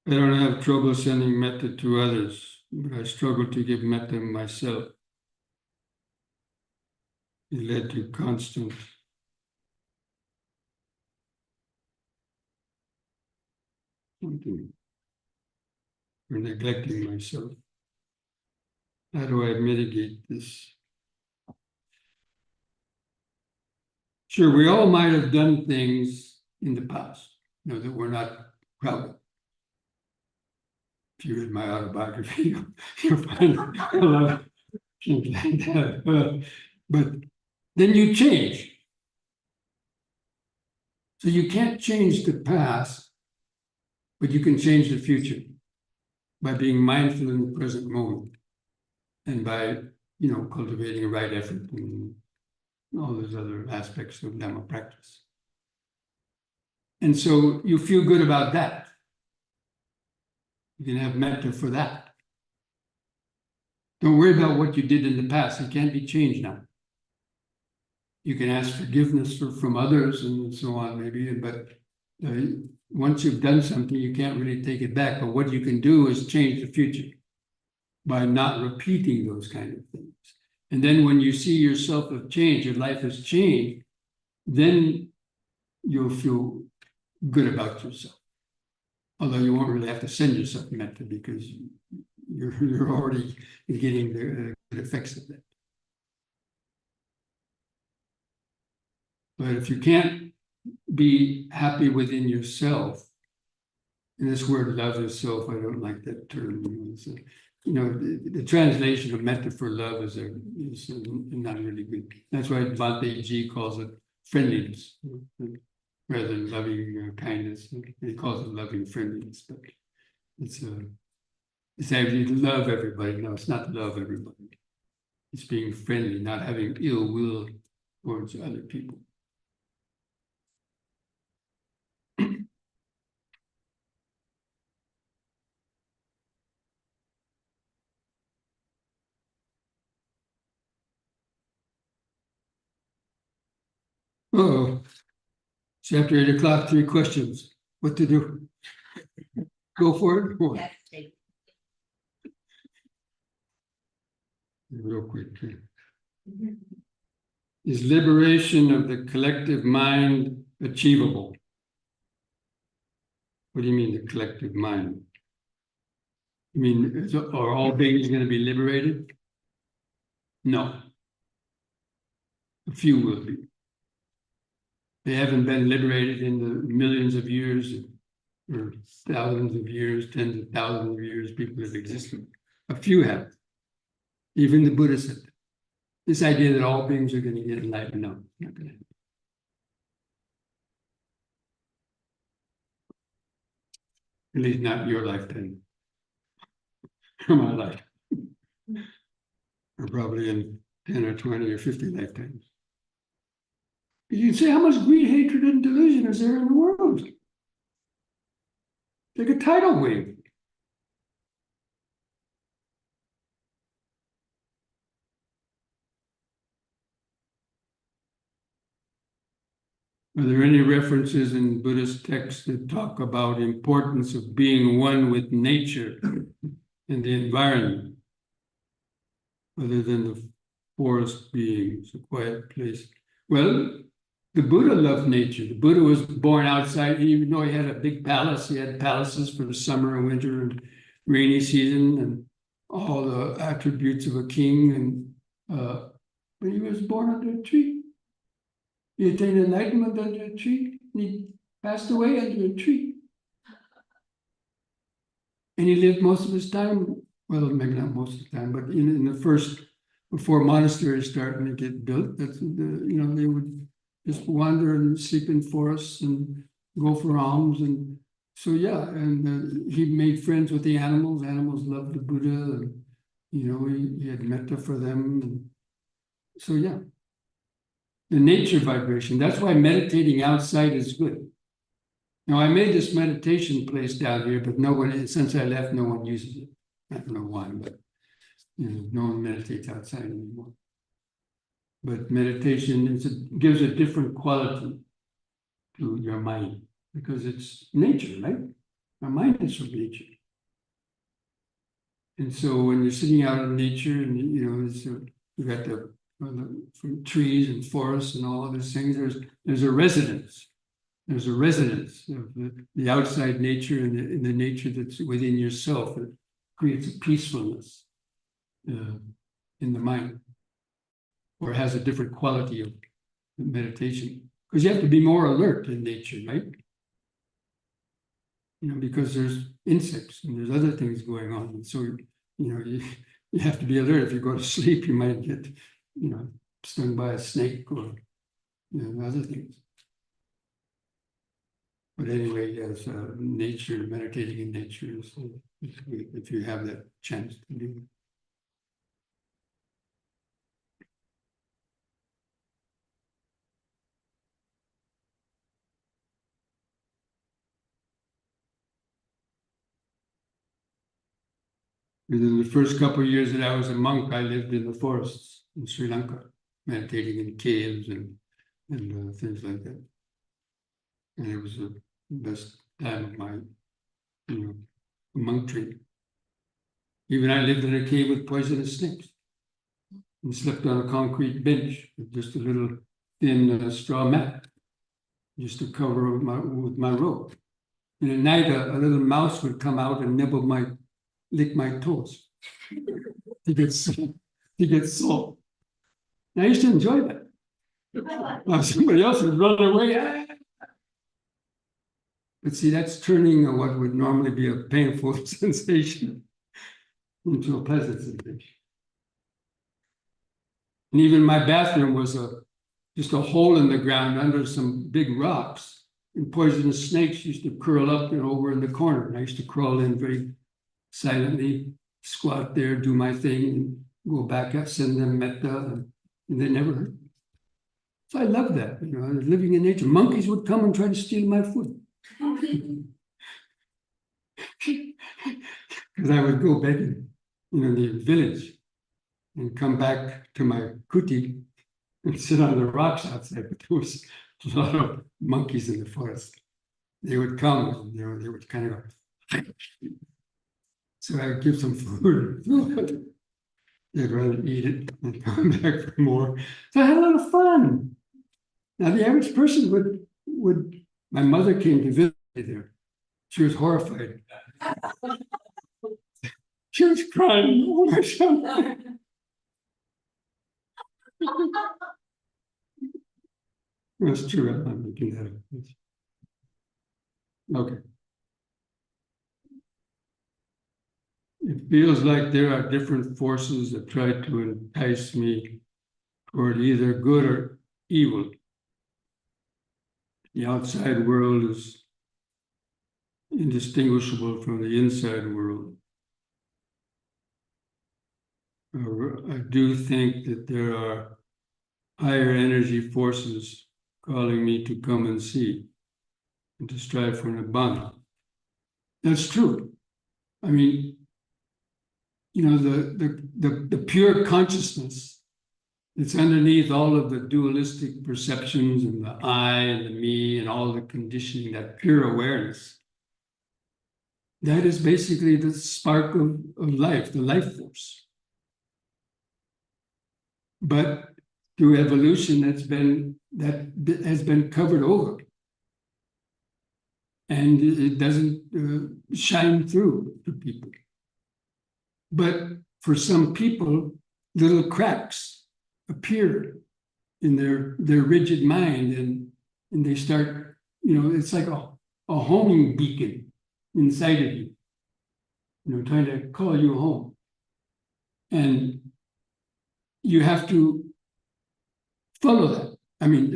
I don't have trouble sending metta to others, but I struggle to give metta myself. It led to constant or neglecting myself. How do I mitigate this? Sure, we all might have done things in the past, that we're not proud of. If you read my autobiography, you'll find a lot of things like that. But then you change. So you can't change the past, but you can change the future by being mindful in the present moment and by, cultivating right effort and all those other aspects of Dhamma practice. And so you feel good about that. You can have metta for that. Don't worry about what you did in the past. It can't be changed now. You can ask forgiveness from others and so on, maybe, but once you've done something, you can't really take it back. But what you can do is change the future by not repeating those kind of things. And then when you see yourself have changed, your life has changed, then you'll feel good about yourself. Although you won't really have to send yourself metta because you're already getting the effects of that. But if you can't be happy within yourself, and this word love is self, I don't like that term. The translation of metta for love is not really good. That's why Bhante Ji calls it friendliness rather than loving kindness. He calls it loving friendliness, but it's actually to love everybody. No, it's not to love everybody. It's being friendly, not having ill will towards other people. Oh, it's after 8 o'clock, 3 questions. What to do? Go for it? Or? Real quick. Is liberation of the collective mind achievable? What do you mean, the collective mind? I mean, are all beings going to be liberated? No. A few will be. They haven't been liberated in the millions of years or thousands of years, tens of thousands of years people have existed. A few have. Even the Buddha said that. This idea that all beings are going to get enlightened, no, not going to happen. At least not in your lifetime. Or my life. Or probably in 10 or 20 or 50 lifetimes. You can say, how much greed, hatred, and delusion is there in the world? Like a tidal wave. Are there any references in Buddhist texts that talk about importance of being one with nature and the environment, other than the forest beings, a quiet place? Well, the Buddha loved nature. The Buddha was born outside, even though he had a big palace. He had palaces for the summer and winter and rainy season and all the attributes of a king. But he was born under a tree. He attained enlightenment under a tree. And he passed away under a tree. And he lived most of his time, well, maybe not most of the time, but in the first, before monasteries started to get built, that's they would just wander and sleep in forests and go for alms. And so, yeah, and he made friends with the animals. Animals loved the Buddha, and, he had metta for them. And so, yeah, the nature vibration, that's why meditating outside is good. Now, I made this meditation place down here, but since I left, no one uses it. I don't know why, but no one meditates outside anymore. But meditation gives a different quality to your mind because it's nature, right? Our mind is from nature. And so when you're sitting out in nature and, you got from trees and forests and all of these things, there's a resonance. There's a resonance of the outside nature and the nature that's within yourself. It creates a peacefulness in the mind, or has a different quality of meditation. Because you have to be more alert in nature, right? Because there's insects and there's other things going on. And so, you have to be alert. If you go to sleep, you might get, stung by a snake or, other things. But anyway, yes, nature, meditating in nature is great if you have that chance to do it. Within the first couple of years that I was a monk, I lived in the forests in Sri Lanka, meditating in caves and things like that. And it was the best time of my, monk training. Even I lived in a cave with poisonous snakes and slept on a concrete bench with just a little thin straw mat, just to cover with my robe. And at night, a little mouse would come out and lick my toes. He gets salt. And I used to enjoy that. Now somebody else would run away. But see, that's turning what would normally be a painful sensation into a pleasant sensation. And even my bathroom was just a hole in the ground under some big rocks. And poisonous snakes used to curl up and over in the corner. And I used to crawl in very silently, squat there, do my thing, and go back up, send them metta, and they never hurt me. So I love that, living in nature. Monkeys would come and try to steal my food. Because I would go back in, the village and come back to my kuti and sit on the rocks outside. But there was a lot of monkeys in the forest. They would come, and, they would kind of go. So I would give some food. They'd rather eat it and come back for more. So I had a lot of fun. Now the average person would. My mother came to visit me there. She was horrified. She was crying. Oh my son. That's true. I'm not making that up. Okay. It feels like there are different forces that try to entice me toward either good or evil. The outside world is indistinguishable from the inside world. I do think that there are higher energy forces calling me to come and see and to strive for Nibbana. That's true. I mean, the pure consciousness that's underneath all of the dualistic perceptions and the I and the me and all the conditioning, that pure awareness, that is basically the spark of life, the life force. But through evolution, that has been covered over. And it doesn't shine through to people. But for some people, little cracks appear in their rigid mind, and they start, it's like a homing beacon inside of you, trying to call you home. And you have to follow that. I mean,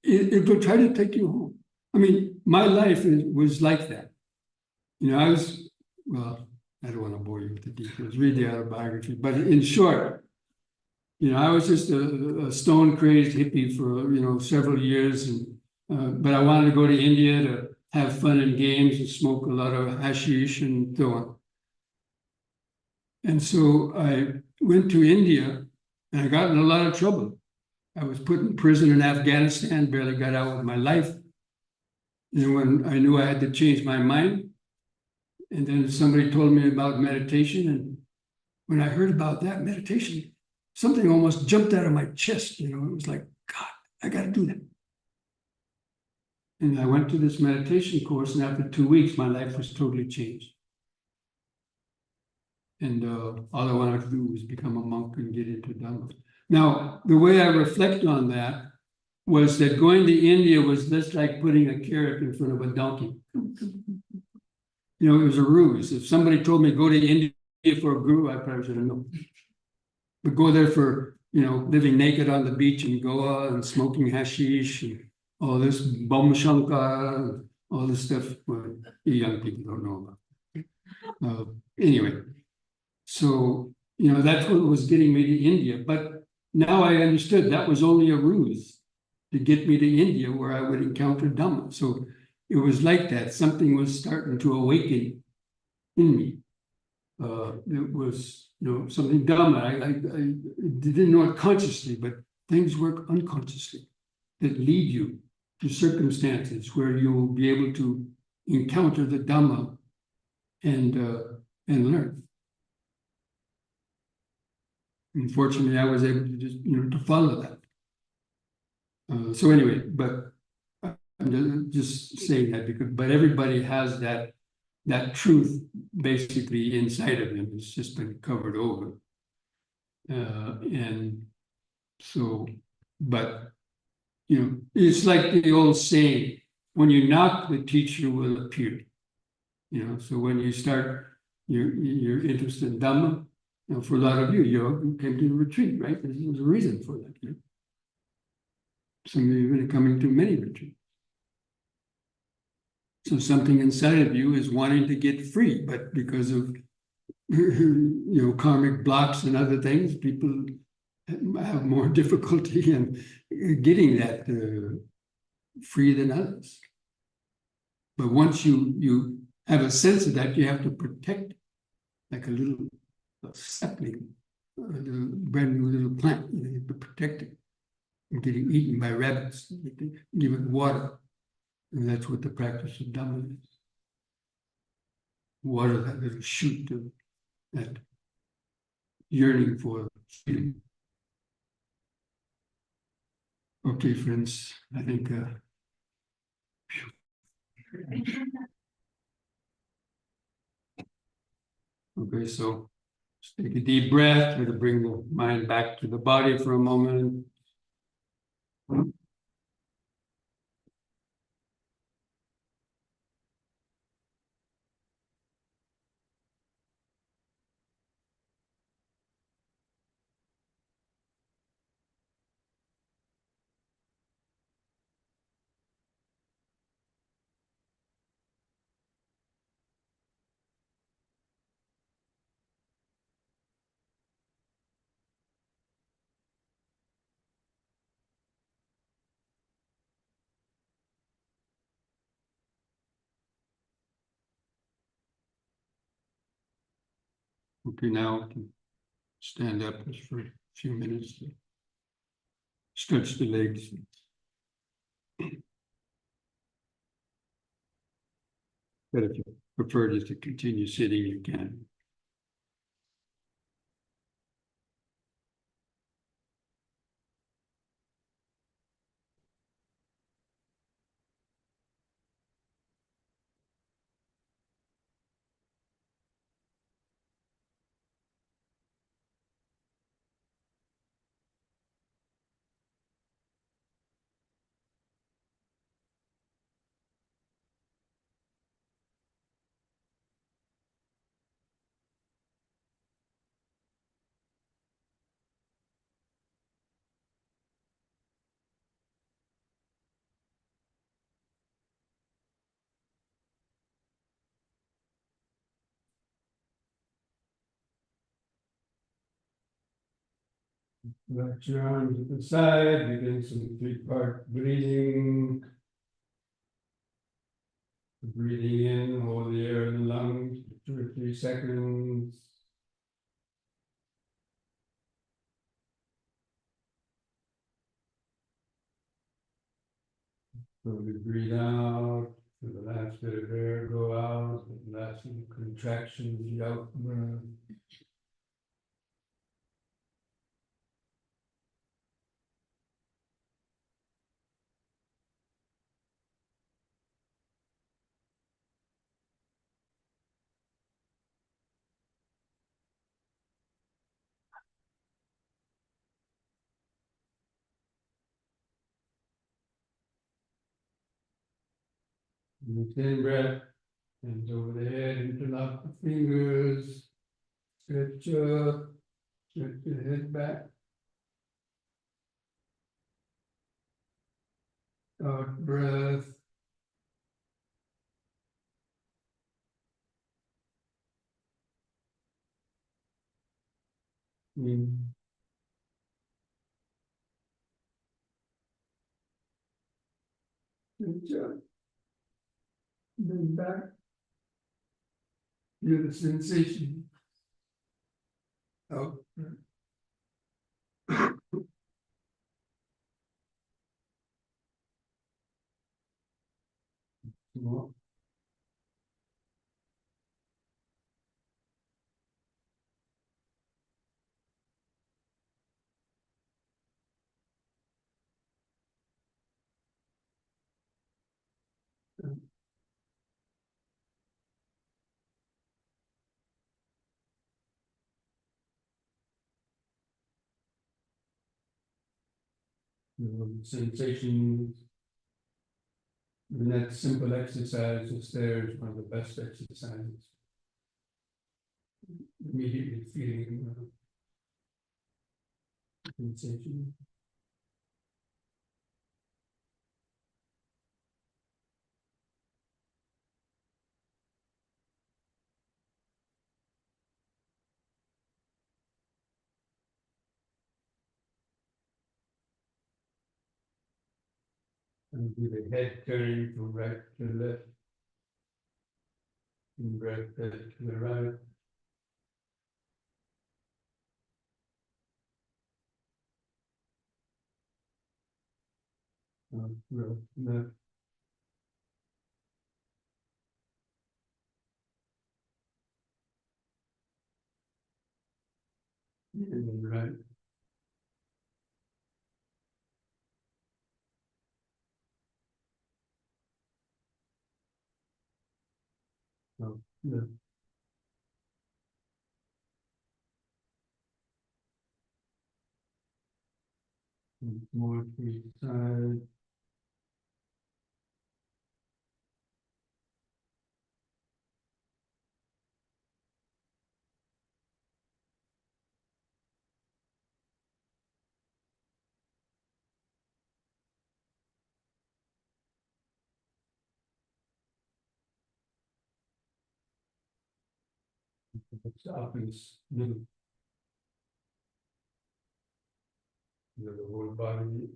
it will try to take you home. I mean, my life was like that. I don't want to bore you with the details, read the autobiography, but in short, I was just a stone-crazed hippie for, several years, but I wanted to go to India to have fun and games and smoke a lot of hashish and so on. And so I went to India, and I got in a lot of trouble. I was put in prison in Afghanistan, barely got out with my life. And when I knew I had to change my mind, and then somebody told me about meditation, and when I heard about that meditation, something almost jumped out of my chest. It was like, God, I got to do that. And I went to this meditation course, and after 2 weeks, my life was totally changed. And all I wanted to do was become a monk and get into Dhamma. Now, the way I reflect on that was that going to India was just like putting a carrot in front of a donkey. It was a ruse. If somebody told me go to India for a guru, I probably should have known. But go there for, living naked on the beach in Goa and smoking hashish and all this bong shankar, all this stuff well, young people don't know about. Anyway, so, that's what was getting me to India. But now I understood that was only a ruse to get me to India where I would encounter Dhamma. So it was like that. Something was starting to awaken in me. It was, something Dhamma. I didn't know it consciously, but things work unconsciously that lead you to circumstances where you'll be able to encounter the Dhamma and learn. Unfortunately, I was able to just, to follow that. So anyway, but I'm just saying that but everybody has that truth basically inside of them. It's just been covered over. And so, but, it's like the old saying, when you knock, the teacher will appear. So when you start your interest in Dhamma, for a lot of you, you came to the retreat, right? There's a reason for that. Some of you have been coming to many retreats. So something inside of you is wanting to get free, but because of karmic blocks and other things, people have more difficulty in getting that free than others. But once you have a sense of that, you have to protect it, like a little sapling, a little brand new little plant. You have to protect it from getting eaten by rabbits. You have to give it water. And that's what the practice of Dhamma is. Water that little shoot of that yearning for freedom. Okay, friends, I think okay, so just take a deep breath, try to bring the mind back to the body for a moment. Okay, now stand up just for a few minutes to stretch the legs. But if you prefer just to continue sitting, you can. Relax your arms at the side, begin some three-part breathing. Breathing in, hold the air in the lungs for 2 or 3 seconds. Slowly breathe out. So the last bit of air go out, the last little contraction, the out breath. And the same breath, hands over the head, interlock the fingers, stretch up, stretch the head back. Out breath. In. Stretch up. Then back. Feel the sensation. Out breath. More. Sensation. And that simple exercise is there is one of the best exercises. Immediately feeling sensation. And with the head turning from right to left. And breath to the right. Breath left. And then right. Left. And more to each side. It's up in this little. The whole body.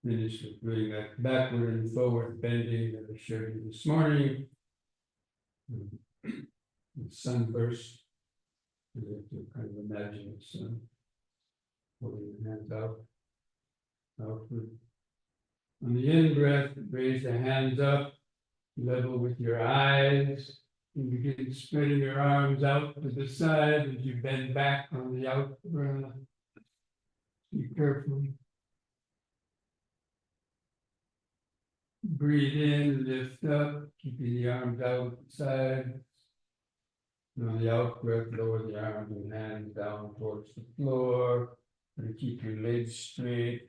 Finish with doing that backward and forward bending that I showed you this morning. The sunburst. You have to kind of imagine the sun. Holding your hands out. Outward. On the in breath, raise the hands up, level with your eyes. And begin spreading your arms out to the side as you bend back on the out breath. Be careful. Breathe in, lift up, keeping the arms outside. And on the out breath, lower the arms and hands down towards the floor. And keep your legs straight.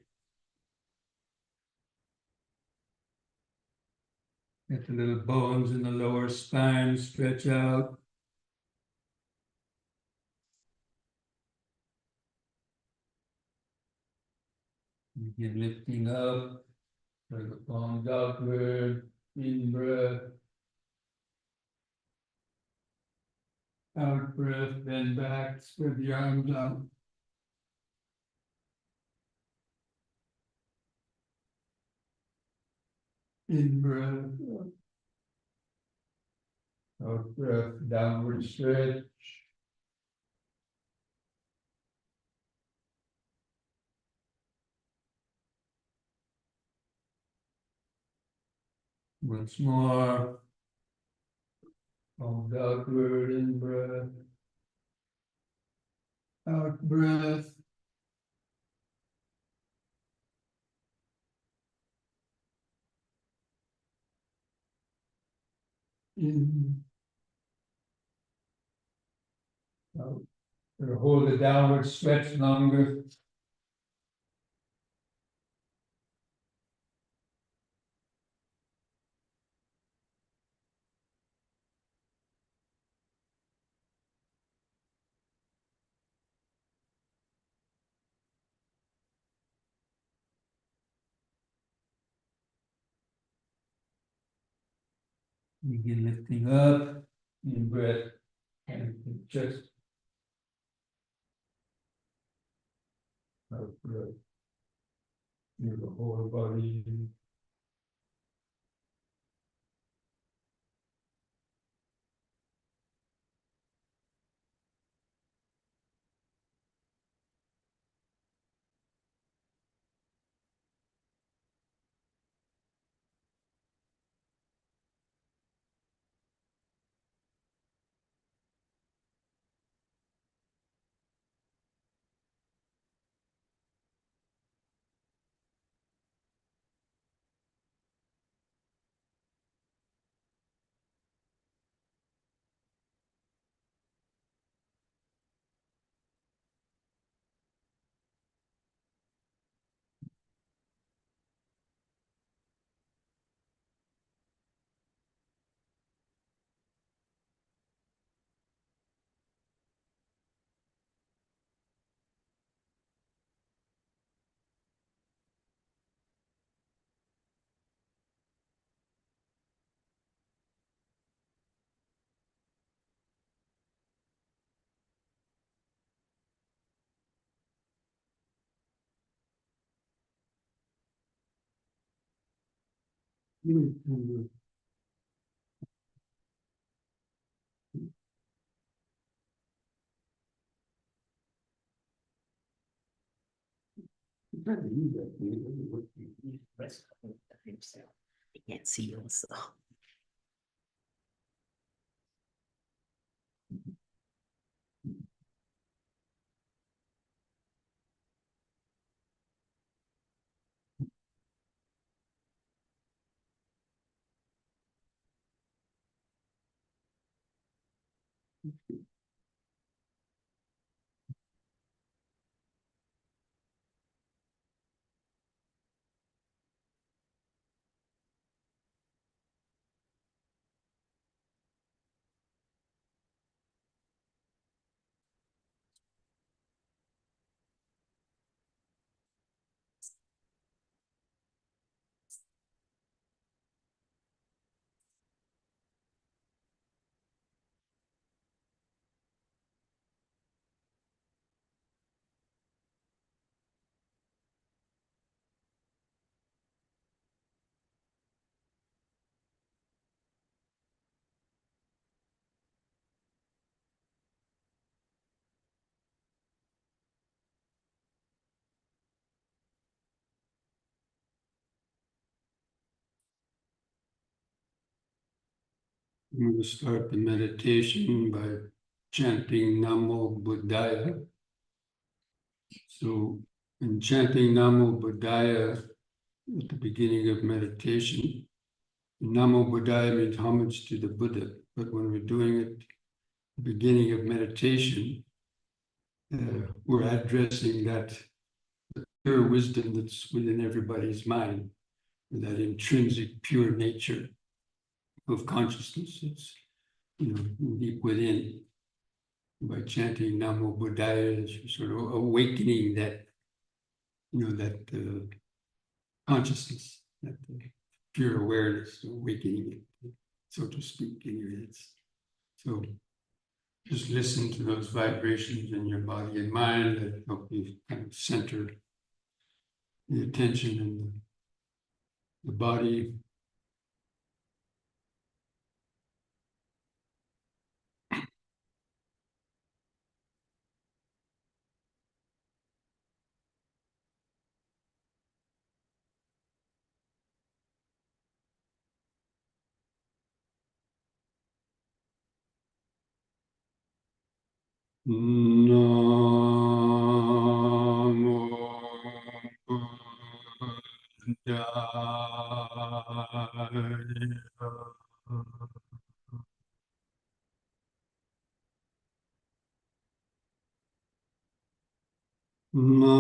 Get the little bones in the lower spine stretch out. Begin lifting up. Bring the palms outward. In breath. Out breath, bend back, spread the arms out. In breath. Out breath, downward stretch. Once more. Hold outward in breath. Out breath. In. Out. Hold the downward stretch longer. Begin lifting up in breath and chest. Out breath. Feel the whole body.
I can't see you, so.
I'm going to start the meditation by chanting Namo Buddhaya. So, in chanting Namo Buddhaya at the beginning of meditation, Namo Buddhaya means homage to the Buddha. But when we're doing it at the beginning of meditation, we're addressing that pure wisdom that's within everybody's mind, that intrinsic pure nature of consciousness. It's, deep within. By chanting Namo Buddhaya, you're sort of awakening that, that consciousness, that pure awareness, awakening it, so to speak, in your heads. So just listen to those vibrations in your body and mind that help you kind of center the attention in the body, Namo Buddhaya. Namo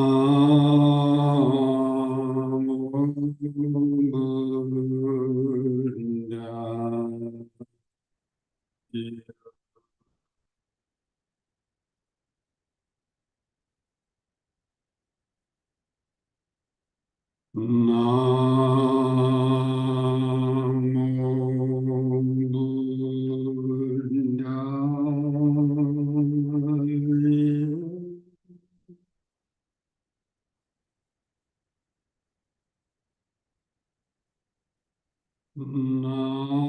Buddhaya.